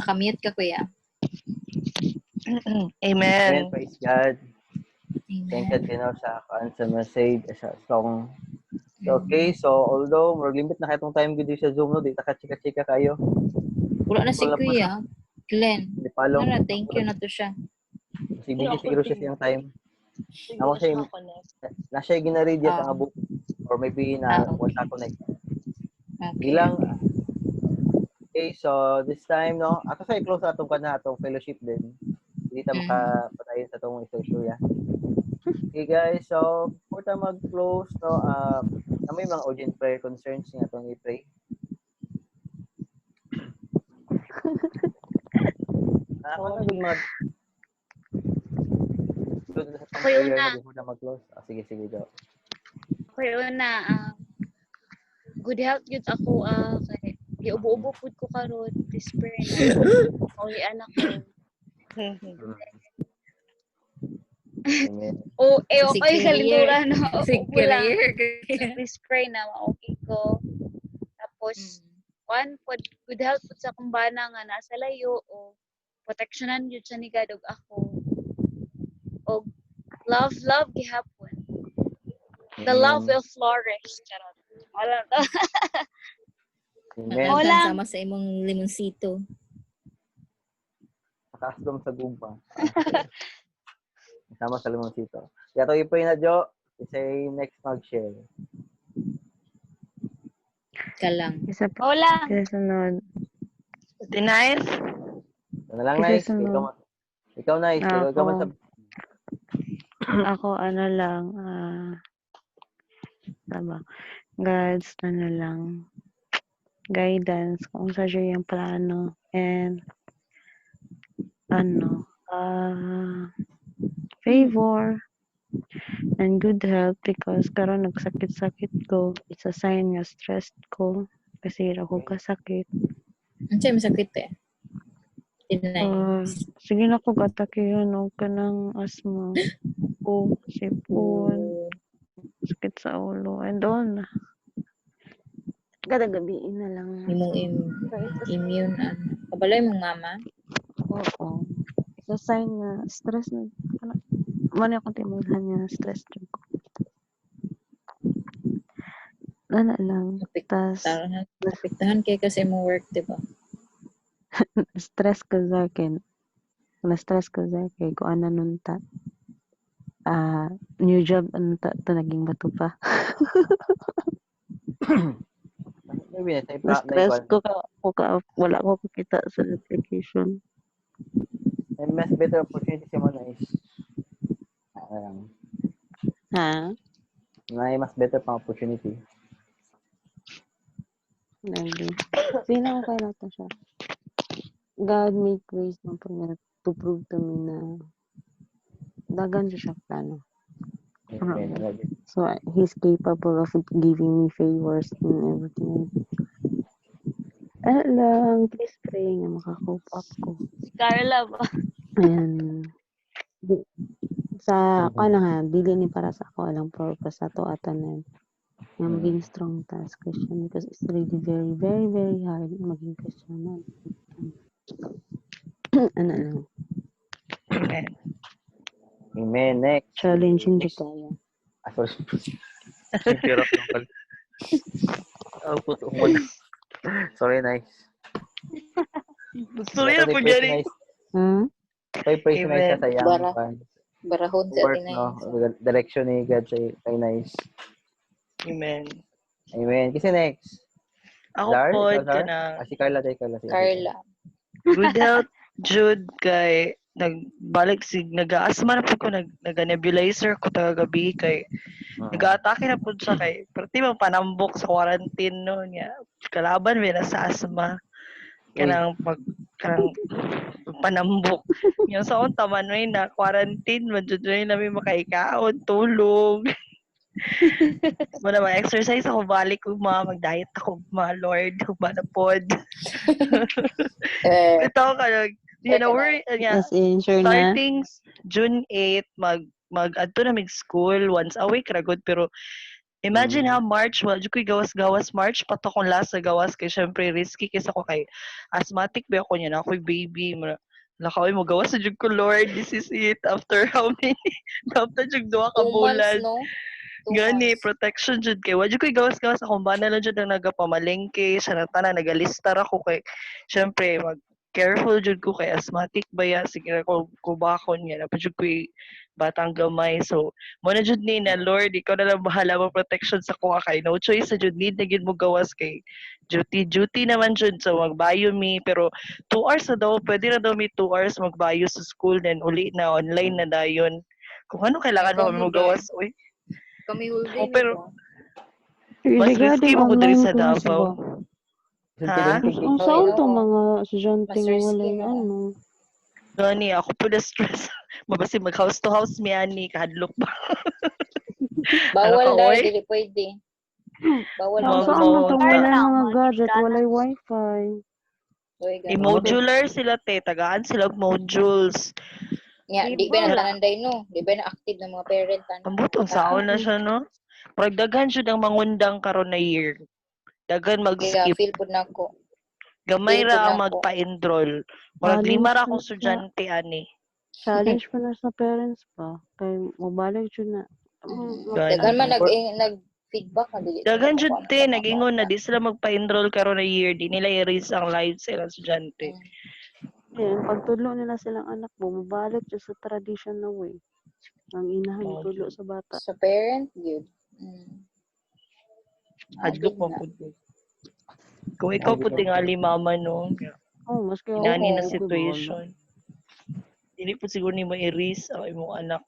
Nakamute ka, kuya. Amen. Amen. Praise God. Thank Amen. you sa sa message, sa song. So, okay, so although more limit na katong time gid sa Zoom no, di ta ka chika-chika kayo. Wala na si Wala pa kuya. Glenn. Di palo. Nara, thank you na to siya. Si busy siguro siya siyang time. Ako siya, na siya gina-read yata nga book. Or maybe na wala ko na. Okay. Bilang, okay, so this time, no, ato sa i-close atong kana atong fellowship din. Hindi ta makapatayon sa itong istorya. Okay guys, so before tayo mag-close, no, may mga urgent prayer concerns nga itong i-pray. Ako na mag Ako yung una. before na mag-close. Sige, go. Ako yung una. Good health yun ako. Kay giubo-ubo pud ko karon this prayer na. Only anak ko. Amen. Okay Si sa lingkura no. Si Upo lang. career. This prayer na okay ko. Tapos good health pud sa akong bana nga nasa layo o proteksyonan yun siya ni God og ako. Og love gihapon. The love will flourish. Charot. Wala to. Amen. Wala. Sama sa imong limonsito. Nakasdom sa gumpa. Sama sa limonsito. Kaya to i-pray na, Jo. Say next mag-share. Ka lang. Isa pa. Wala. Sunod. Nice. Ano lang, Isa nice. sunod. Ikaw, nice. Ikaw man sa... Ako, ano lang, tama. God's, ano lang, guidance, kung sa siya yung plano, and, favor, and good health, because karon nagsakit-sakit ko, it's a sign nga stressed ko, kasi ako kasakit. Ang siya masakit eh. Sige na ko katake yun, o kanang asma, o sipon, sakit sa ulo, and on. Kada gabiin na lang. Imong immune, kabalay mong mama? Oo. Sa sign nga, stress na, mali akong timulhan niya, stress din ko. Wala lang. Napiktahan kayo kasi mong work, di ba? Stress ko sa akin. Na-stress ko sa akin. Kung ano nun ta. New job, ano ta, naging bato pa. Na-stress ko wala ko kita sa application. And mas better opportunity siya mo na is mas better pang opportunity. Lagi. Sino ko kayo nato siya? God make ways na po niya to prove to me na dagan siya plano. Amen. So, He's capable of giving me favors and everything. Ano lang, please pray nga makakope up ko. Si Carla ba? And sa ako na nga, dili ni para sa ako alang purpose sa to atanan. Nga maging strong task Christian because it's really very, very, very hard maging Christian. Ano lang. Amen. Amen. Next. Challenging di kaya. Hirap lang pala. Puto mo na. Sorry, nice. Sorry na po dyan. Kay praise na nice sa yang. Barahon sa work, no? Direction ni God kay nice. Amen. Amen. Kasi next. Ako Zar, po, na. Si Carla. Carla. Good health, Jude, kay nagbalik nag-asma na po ko, nag-nebulizer ko tagagabi kay nag-atake na po siya kay perti mang panambok sa quarantine no niya. Kalaban may nasa asma. Kanang panambok. Yung sa unta man na quarantine, manjud na may makaikaon, tulog. Wala mag-exercise ako, balik ko mag-diet ako, Lord, humanapod. Ito ka starting June 8, mag-adto na mig-school once a week, ragod, pero Imagine ha, March, wala dyan ko'y gawas-gawas March, pato kong last sa gawas kay syempre risky kasi ako kay asthmatic ba ako niya na ako'y baby. Lakaway mo gawas sa dyan ko, Lord, this is it. After how many? After dyan 2 ka 2 months, bulan. no? 2 Gani, months. protection dyan kay. Wala ko'y gawas-gawas akong bana lang dyan ang nagapamalengke, sa natana, nagalistar ako kay, syempre, careful jud ko kay asthmatic ba ya sige ko kubakon niya dapat jud ko'y batang gamay so mo na jud ni na Lord ikaw na lang bahala mo protection sa kuha kay no choice sa jud need na gid mo gawas kay duty naman jud so magbayo mi pero 2 hours na daw pwede na daw mi 2 hours magbayo sa school then uli na online na dayon kung ano kailangan ba mo gawas uy Kami whole day pero Mas mas risky mo ko diri sa class Davao. ba? Ha? Ang Oo, saan to oo. mga estudyante Mas nga risky, walay no? ano. Gani, ako po na stress. Mabasi mag house to house mi ani kahadlok ba. Bawal Ano ka, dahil oy? dili pwede. Bawal Ang Ma'am, bawal. saan man to Mauta. walay Lang, mga mga gadget, Kristiyano. walay wifi. Uy, ganun. I-modular sila te, tagaan sila og modules. Nya, di Diba? ba na tananday no? Di ba na active ng mga parent ano? Ang butong saon na siya no. Murag daghan jud ang mangundang karon na year. Daghan Kaya mag-skip. feel pud nako. Gamay feel ra pud ang nako. magpa-enroll. Murag Challenge 5 ra na akong sa- estudyante ani. Challenge pa na sa parents pa. Kay mabalik jud na. Gani. Dagan man nag-feedback na dili. Daghan sila jud kuan te sa mga nag-ingon na bata. di sila magpa-enroll karon na year, di nila i-raise ang lives sa ilang estudyante. Yan, pag tudlo nila silang anak mo, mabalik jud sa tradition na way. Ang inahan Oo, tudlo Jud. sa bata. Sa parent good. Hadlok mo na. pud. Kung ikaw pud tingali mama no, Oh, maski ako. inani na Oo. situation. Dili po siguro ni mo i-raise ang imong anak.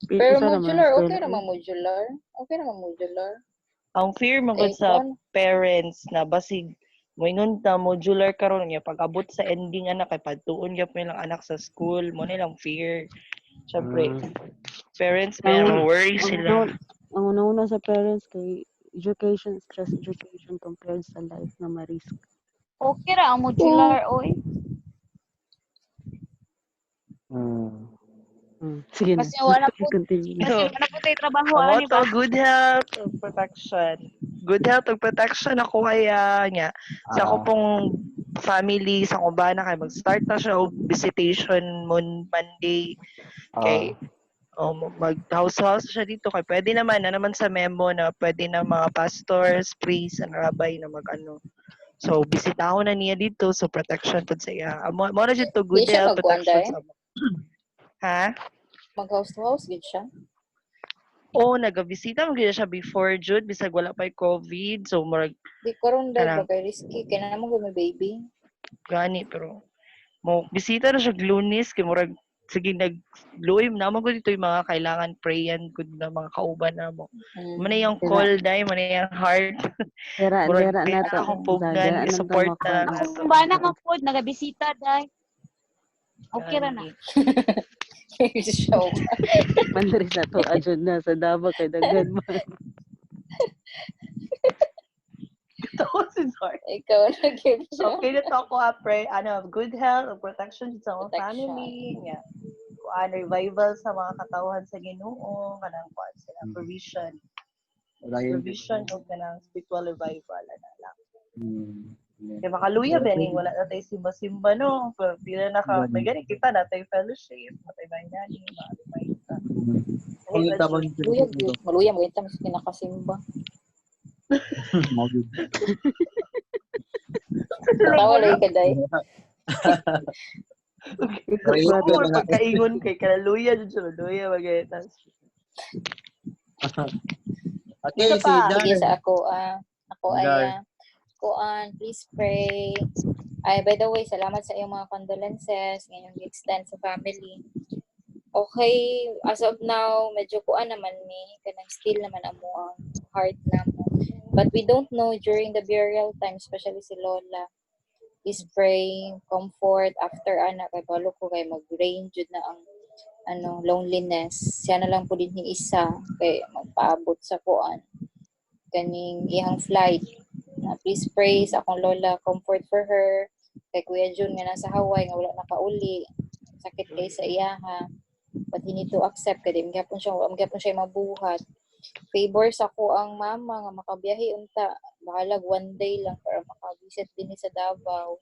Pero Isa naman modular, ang okay school. naman modular. Okay naman modular. Ang fear mo Eh, sa kuan. parents na basig moingon ta modular karon niya pag abot sa ending anak kay padtuon gyud mo lang anak sa school mo na lang fear. Syempre, parents may worry sila. Ang una sa parents kay education is just education compared sa life na ma-risk. Okay ra ang modular, oy. Sige na. Kasi wala po, Continue. kasi wala po tayo trabaho, Amo ani ba? to good health ug protection. Good health ug protection ako kaya nya sa ako pong family sa kubana kay mag-start na siya og visitation Monday kay mag house siya dito kay pwede naman na naman sa memo na pwede na mga pastors, priests, and rabbi na mag-ano. So bisitahon na niya dito so protection pud sa iya. Mo na jud to good Di siya health magkuan protection dahil? sa mo. Ha? Mag-house to house gid siya. Oo, nagabisita mo siya before Jud bisag wala pa COVID so murag Di karon dahil Kanang- ba kay risky kay na mo may baby. gani pero mo bisita na siya Lunes kay murag sige nagluoy na mo dito yung mga kailangan prayan gud na mga kauban na mo. Mo na yung call dai, mo na yung heart. Dera Murag na dito to. akong pugnan, Dera support to na makuha. nato. Kung ba na po, nagabisita, day. Okay ra na. Show. Mandiri na to. Adjud na sa Davao kay daghan man. Ito ko si Zor. Ikaw na gid siya. Okay na to ako pray good health and protection sa mga Protection. family nya. Kuan revival sa mga katawhan sa Ginoo kanang kuan sila provision. Provision o kanang spiritual revival ana lang. Kaya makaluya ba ni wala na tayo simba-simba no. Pero pila na ka may gani kita na tayo fellowship, matay bayani, matay ta. Luya gid. Maluya mo kita mas kinakasimba. Tawa lagi ka day. Ako mo pagkaingon kay kanaluya jud sa luya magayitan. Okay, Isa si pa. Dar. Sige sa ako Dar. please pray. Ay, by the way, salamat sa iyong mga condolences ngayong extend sa family. Okay, as of now, medyo kuan naman ni, kanang still naman amo ang heart namo. But we don't know during the burial time, especially si Lola. Please pray, comfort after anak kay balo ko kay mag-rain jud na ang loneliness. Siya na lang po din ni isa kay magpaabot sa kuan kaning iyang flight. Please pray sa akong lola, comfort for her. Kay Kuya Jun nga nasa Hawaii nga wala nakauli. Sakit kay sa iyaha. But he need to accept kay di magyapon siya mabuhat. favor sa ko ang mama nga makabiyahe unta. Bahalag 1 day lang para makabisit din sa Davao.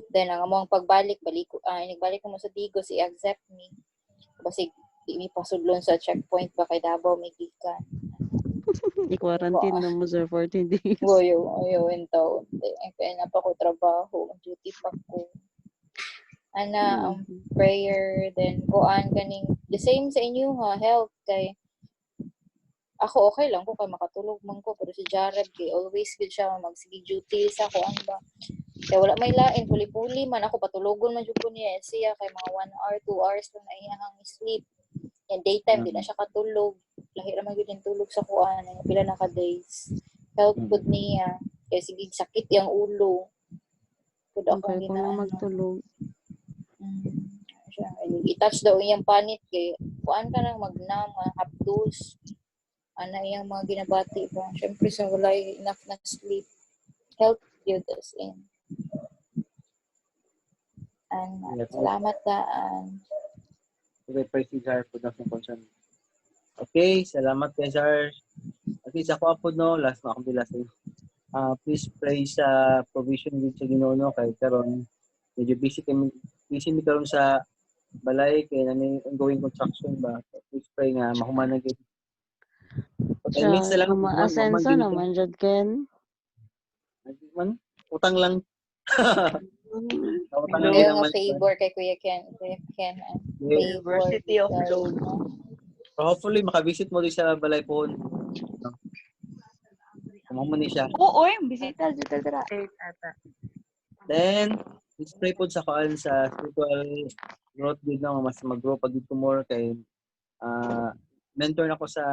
Then ang among pagbalik, nagbalik mo sa Digos, i-accept me. Basig di mi pasudlon sa checkpoint ba kay Davao may gikan. I-quarantine na mo sir 14 days. Goyo in taon. Kaya na pa ko trabaho, duty pa ko. Ana ang prayer, then kuan ganing the same sa inyo ha, health kay ako okay lang ko kay makatulog man ko pero si Jared kay always good siya magsige duty sa kuan ba. Kaya wala may lain, puli-puli man ako patulogon man jud ko niya siya kay mga 1 hour, 2 hours lang na iyang sleep. Yan daytime di na siya katulog. Lahi ra man gyud yung tulog sa kuan, pila na ka days. Health good niya. Kaya sige sakit yang ulo. Kuda akong Okay, kung na magtulog. I-touch daw iyang panit kay kuan ka nang magnam hapdos. Ana iyang mga ginabati ba. Syempre sa wala enough na sleep. Health yun as in. And salamat daan. Okay, praise si Jar po na concern. Okay, salamat kay Jar. Okay, sa ko po no, last na akong bilas. Please pray sa provision dito sa Ginoo no kay karon medyo busy mi karon sa balay kay nani ongoing construction ba. Please pray nga mahuman na gyud. Okay, next na lang Umaasenso naman jud Ken. Man, utang lang. Utang lang Kaya naman. nga favor kay Kuya Ken. University of Load. So hopefully makabisit mo din sa balay po. Kumamo ni siya. Oo, bisita dito dira. Then, let's pray po sa kaan sa spiritual growth din no, mas mag-grow pag dito more kay mentor na ko sa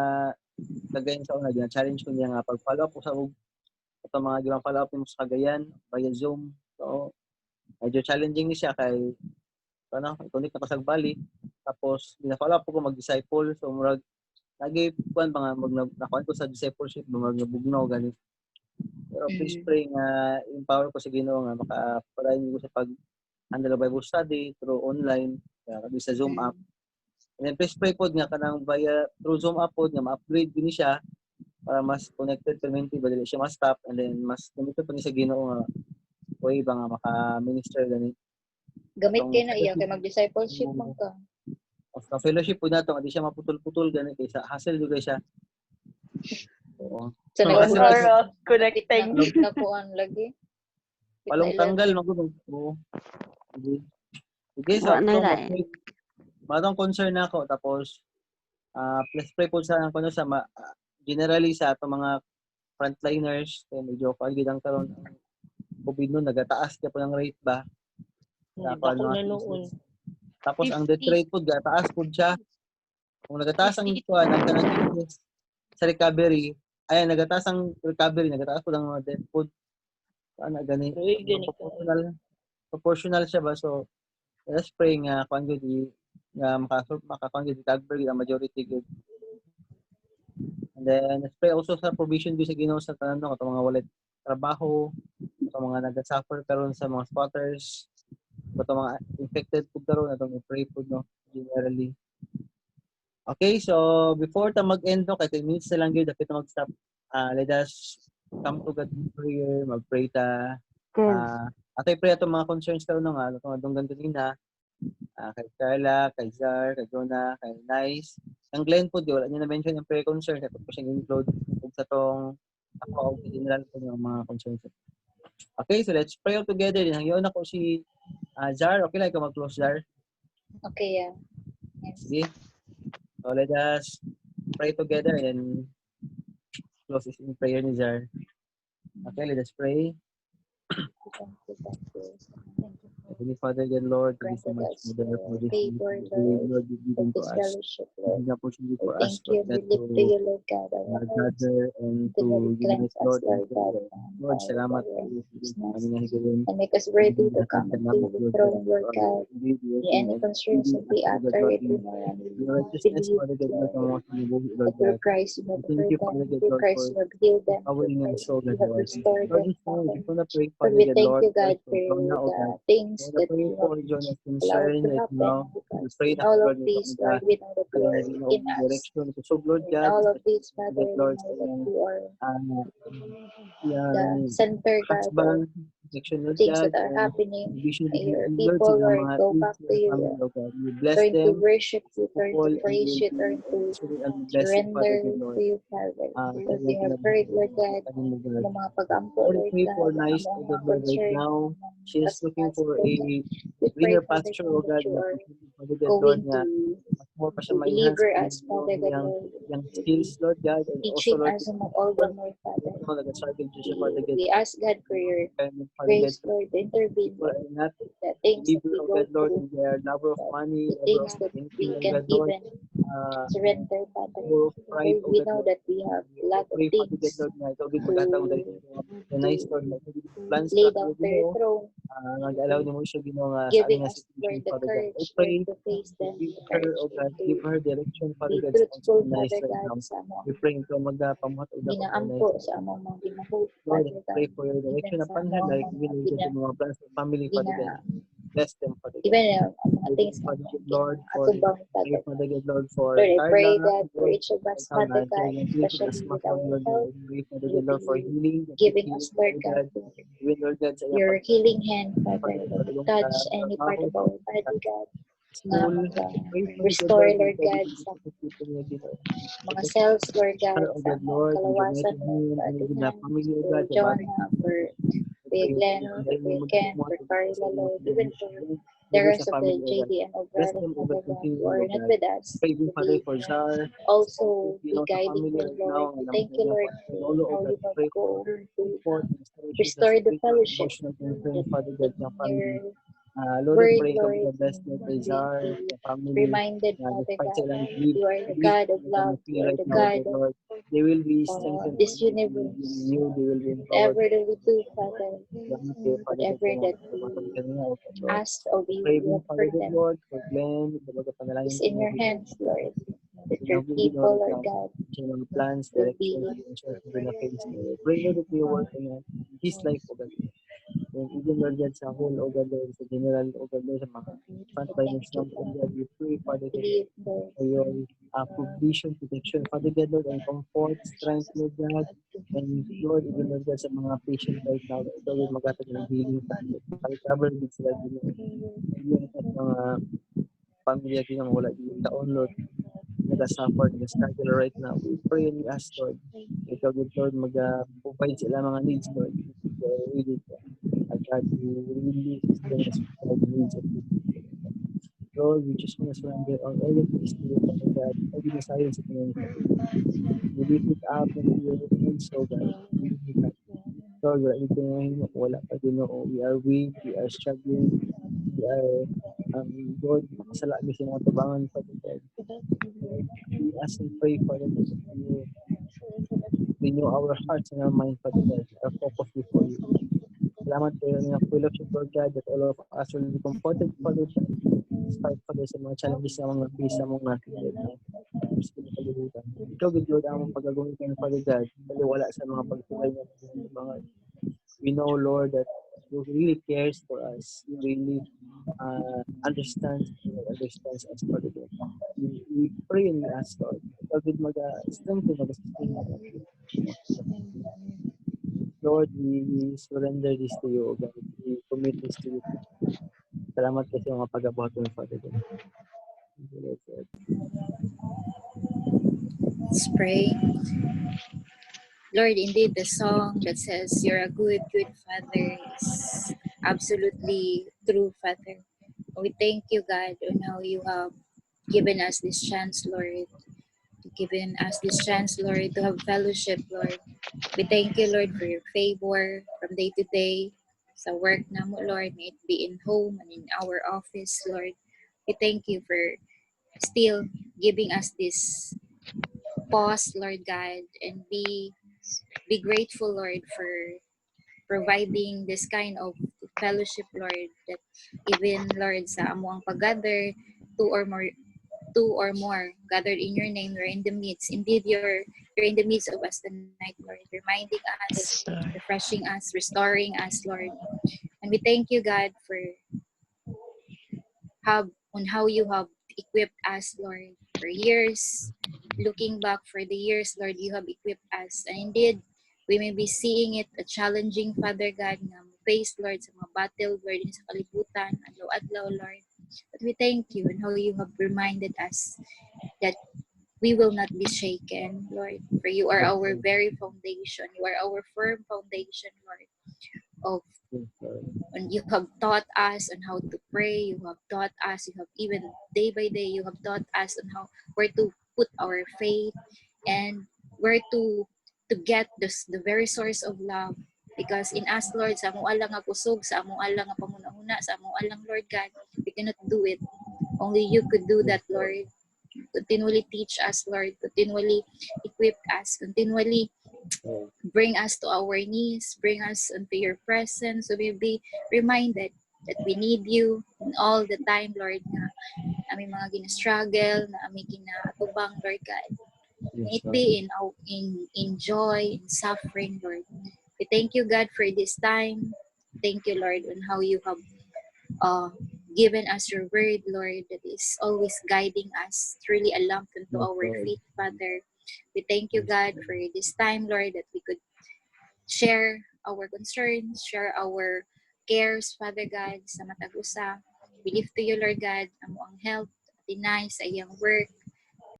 Cagayan sa una, challenge ko niya nga pag-follow up ko sa ito mga ginang follow up mo sa Cagayan via Zoom. So, medyo challenging ni siya kay connect na pasagbalik. Tapos, gina-follow up ko mag-disciple. So, murag lagi kuan mga nakuan ko sa discipleship, mga bugnaw ganit. Pero please pray nga empower ko sa Ginoo nga maka-pray ko sa pag-handle Bible study through online, sa Zoom app. And then please pray po nga kanang via through Zoom app po nga ma-upgrade din siya para mas connected community ba dili siya ma-stop and then mas gamito pa ni sa Ginoo nga way ba nga maka-minister ganit. Gamit kay na iya kay mag-discipleship man ka. Sa fellowship po nato hindi siya maputol-putol ganit kay sa hassle jud siya. Oo. So, Connecting. na kuan lagi. Palong tanggal magud. Oo. Sige, so matong concern na ako tapos please pray po sa kuno sa generally sa ato mga frontliners kay medyo pagid ang karon COVID no nagataas kay po ng rate ba. Tapos ang death rate po gataas po siya. Kung nagataas ang kuan ang kanang sa recovery, nagataas ang recovery, nagataas po ang mga death po. Ana gani proportional siya ba so let's pray nga kuan gyud nga makakuan gyud recovery ang majority gyud. And then let's pray also sa provision gyud sa Ginoo sa tanan no katong mga walay trabaho, sa mga nagsuffer karon sa mga spotters, katong mga infected po karon atong pray po no generally. Okay, so before ta mag-end no kay 10 minutes na lang gyud dapat mag-stop. Let us come to God in prayer, mag-pray ta. Atay pray atong mga concerns karon nga atong ganina. Kay Carla, kay Zar, kay Jonah, kay Nice. Ang Glenn po, wala niya na-mention yung prayer concerns. Ito po siyang include sa itong ako, general po yung mga concerns. Okay, so let's pray all together. Hangyon ako si Zar. Okay lang, ikaw mag-close, Zar. Okay, yeah. Yes. Sige. So let us pray together and then close in prayer ni Zar. Okay, let us pray. Heavenly Father, dear Lord, thank you so much for this Lord, you've given to us. An opportunity for us to get to gather and to unite, Lord. Lord, salamat po. And make us ready to come to the throne, Lord God. Any concerns that we after it, we know and we believe that through Christ, you have heard them. Through Christ, you have healed them. You have restored them. But Father we God, thank Lord, you, pray God, for for Jonah, oh the God. things Lord, I that pray you for have Jonah's allowed concern to right happen, now. We because pray in na all Lord, of ikaw these, Lord, we know that you are mag in us. direction. So, Lord In God, all of especially these, Father, Father God, we Lord, know sa that iyong you are the yung center, God, of husband, protection, Lord things God, that are and happening. vision May your Lord, sa people, ilang Lord, mga go needs back to and you. family, Lord God. You bless Turn to them, worship you, turn to people, and praise you you, turn to actually bless you, Father surrender God, to Lord. you, Father. Because Kanyang we have heard, kinabuhi, Lord God, kanyang lugar. ng mga pag-ampo, Lord, Lord pray for God, ang nice, among oh mga God, Lord, right concern, now. ang mga She is looking trespass, for Lord a God. We pray, greener Father pasture, God, oh that God, you na are Father God, Lord, going nga mas more pa siya to ma-enhance deliver kung us, Father God, Lord. yung skills, Lord God, and also, Teaching Lord, us among all the more, Father. nag-struggle siya, Father God, We ask God for your Father God, grace, Lord, to intervene, people Lord. are not The things that believer, we oh go God, Lord, through, and they are lover of money, the lover of things that anything, we oh can God, Lord, even surrender, Father. full of pride, oh We God, know Lord. that we have a lot of Pray, Father God, things Lord, na ikaw din mag-ataw dahil the nice, to Lord, na plans lay ka down kayo to your Ginoo, throne, nag-allow ni mo siya Ginoo nga sa giving aming nga us, situation, Lord, the Father God. I courage, Lord, pray to face them, give the her, courage, oh Lord, God, to give her direction, Father be God, sa truthful, kung nice Father right God, now. sa among We pray ito magpamuhat og ako for nice. ginaampo, sa among mga ginahod, Lord, I Father pray God, for your even direction sa upon her, among like even with the mga plans of family, Father God. Bless them, Father God. even ang mga Pray, things na Father God, Lord, for atubang, pray, Father. Father God, Lord, for Lord, I Carla, pray, God, for Lord, each of us, right now, Father na God, yung with especially asthma, with Father our Lord, health. pray, Father You God, Lord, for be healing, complete giving us, healing, Lord Father God, God. Even, Lord God, sa iyong your healing hand, Father, pagpapalagay, that Father you God, touch any part trabaho, of our body, God, nga school, pray, Father God, restore, Lord, Lord ikaw God, din sa ang people niya dito. mga cells, Lord God, Oh sa God, mga Lord, in the mighty kalawasan mo, name, Father in the God, family, oh for God, the body, Jonah, for Kuya Glenn, for Kuya Ken, for Carla, Lord, even for the rest of the JD and bless Obrado, them, oh God, Father God, who continue, are oh not God. with us, Pray to din, Father, be for Jar, also you be know, sa guiding family them, right Lord. now, We and thank you, Lord, for Lolo, oh how God, you have pray go for to support and restoration sa restore the spiritual, fellowship emotional, and that Father God, in ng family. your Lord, I word, pray ka Lord, mag-bless them kay we Jar, be sa family, reminded, na Father despite God, sila that believe, you are the believe God of na love, you feel are right the now, God oh of Lord, they will be strengthened, this they will be universe. renewed, they will be empowered. Whatever that we do, Father, Salamat kayo, Father God, whatever sa mga that kapatid we kanina, oh God, Lord. ask of I you, pray you din, have Father heard God, them. Lord, for Glenn, sa panalangin It's ko in niya your dito. hands, Lord, that your Sinabi din, people, Lord, Lord na God, siya mga plans, will directions, be directions, to na face. Pray, Lord, that you work in his life, oh God. And even, Lord, God, sa whole, oh God, Lord, sa general, oh God, Lord, sa mga thank frontliners you, ng, oh Lord. God, we pray, Father God, Believe, Lord. for your provision, protection, Father God, Lord, and comfort, strength, Lord God, and Lord, even Lord God, sa mga patient right now, ikaw yung magkatag ng healing, recover din sila din, yung at mga pamilya din ang wala din taon, Lord, nag-suffer, nag-struggle right now. We pray and we ask, Lord, ikaw good Lord, mag-provide sila mga needs, Lord. Really, God, you really sustain us with our needs of you. Lord, we just want to surrender all of this to you, Father God. Pag inasayon sa tingin ko, we lift it up into your hands, oh God. We lift it up. Lord, wala dito ngayon, wala pa din, oh. We are weak, we are struggling, we are, Lord, makasala kami sa mga tabangan, Father God. We ask and pray, Father God, that you renew our hearts and our minds, Father God, our focus before you. Salamat kayo nga full of support, God, that all of us will be comforted, Father God, despite, Father, sa mga challenges na mga face sa mga right now. Ikaw, good Lord, ang pagagawin ka ng Father God, wala sa mga pagtulay ng mga, we know, Lord, that you really cares for us. You really understands us, Father God. We pray and we ask, Lord, ikaw good mag-strengthen, mag-sustain us. Lord, we surrender this to you, O God. We commit this to you. Salamat kasi mga pag-abuhaton, Father God. Thank you, Lord, God. Let's pray. Lord, indeed, the song that says, "You're a good, good Father" is absolutely true, Father. We thank you, God, on how you have given us this chance, Lord. Given us this chance, Lord, to have fellowship, Lord. We thank you, Lord, for your favor from day to day sa work namo, Lord. May it be in home and in our office, Lord. We thank you for still giving us this pause, Lord God, and be grateful, Lord, for providing this kind of fellowship, Lord, that even, Lord, sa amuang paggather, two or more gathered in your name, we're in the midst. Indeed, your you're in the midst of us tonight, Lord, reminding us, Yes, Lord. refreshing us, restoring us, Lord. And we thank you, God, for how you have equipped us, Lord, for years. Looking back for the years, Lord, you have equipped us. And indeed, we may be seeing it a challenging, Father God, na face, Lord, sa mga battle, Lord, sa kalibutan, adlaw-adlaw, Lord. But we thank you and how you have reminded us that we will not be shaken, Lord, for you are our very foundation. You are our firm foundation, Lord, of and you have taught us on how to pray. You have taught us. You have even day by day. You have taught us on how where to put our faith and where to get the very source of love. Because in us, Lord, sa amo lang nga kusog, sa amo lang nga pamuna-una, sa amo lang, Lord God, we cannot do it. Only you could do that, Lord. Continually teach us, Lord. Continually equip us. Continually bring us to our knees, bring us into your presence, so we'll be reminded that we need you in all the time, Lord, na aming mga gina-struggle, na aming ginatubang, Lord God. May it be in joy, in suffering, Lord. We thank you, God, for this time. Thank you, Lord, on how you have given us your word, Lord, that is always guiding us, truly a lamp unto our feet, Father. We thank you, God, for this time, Lord, that we could share our concerns, share our cares, Father God, sa matag usa. We lift to you, Lord God, ang health, tinay sa iyang work,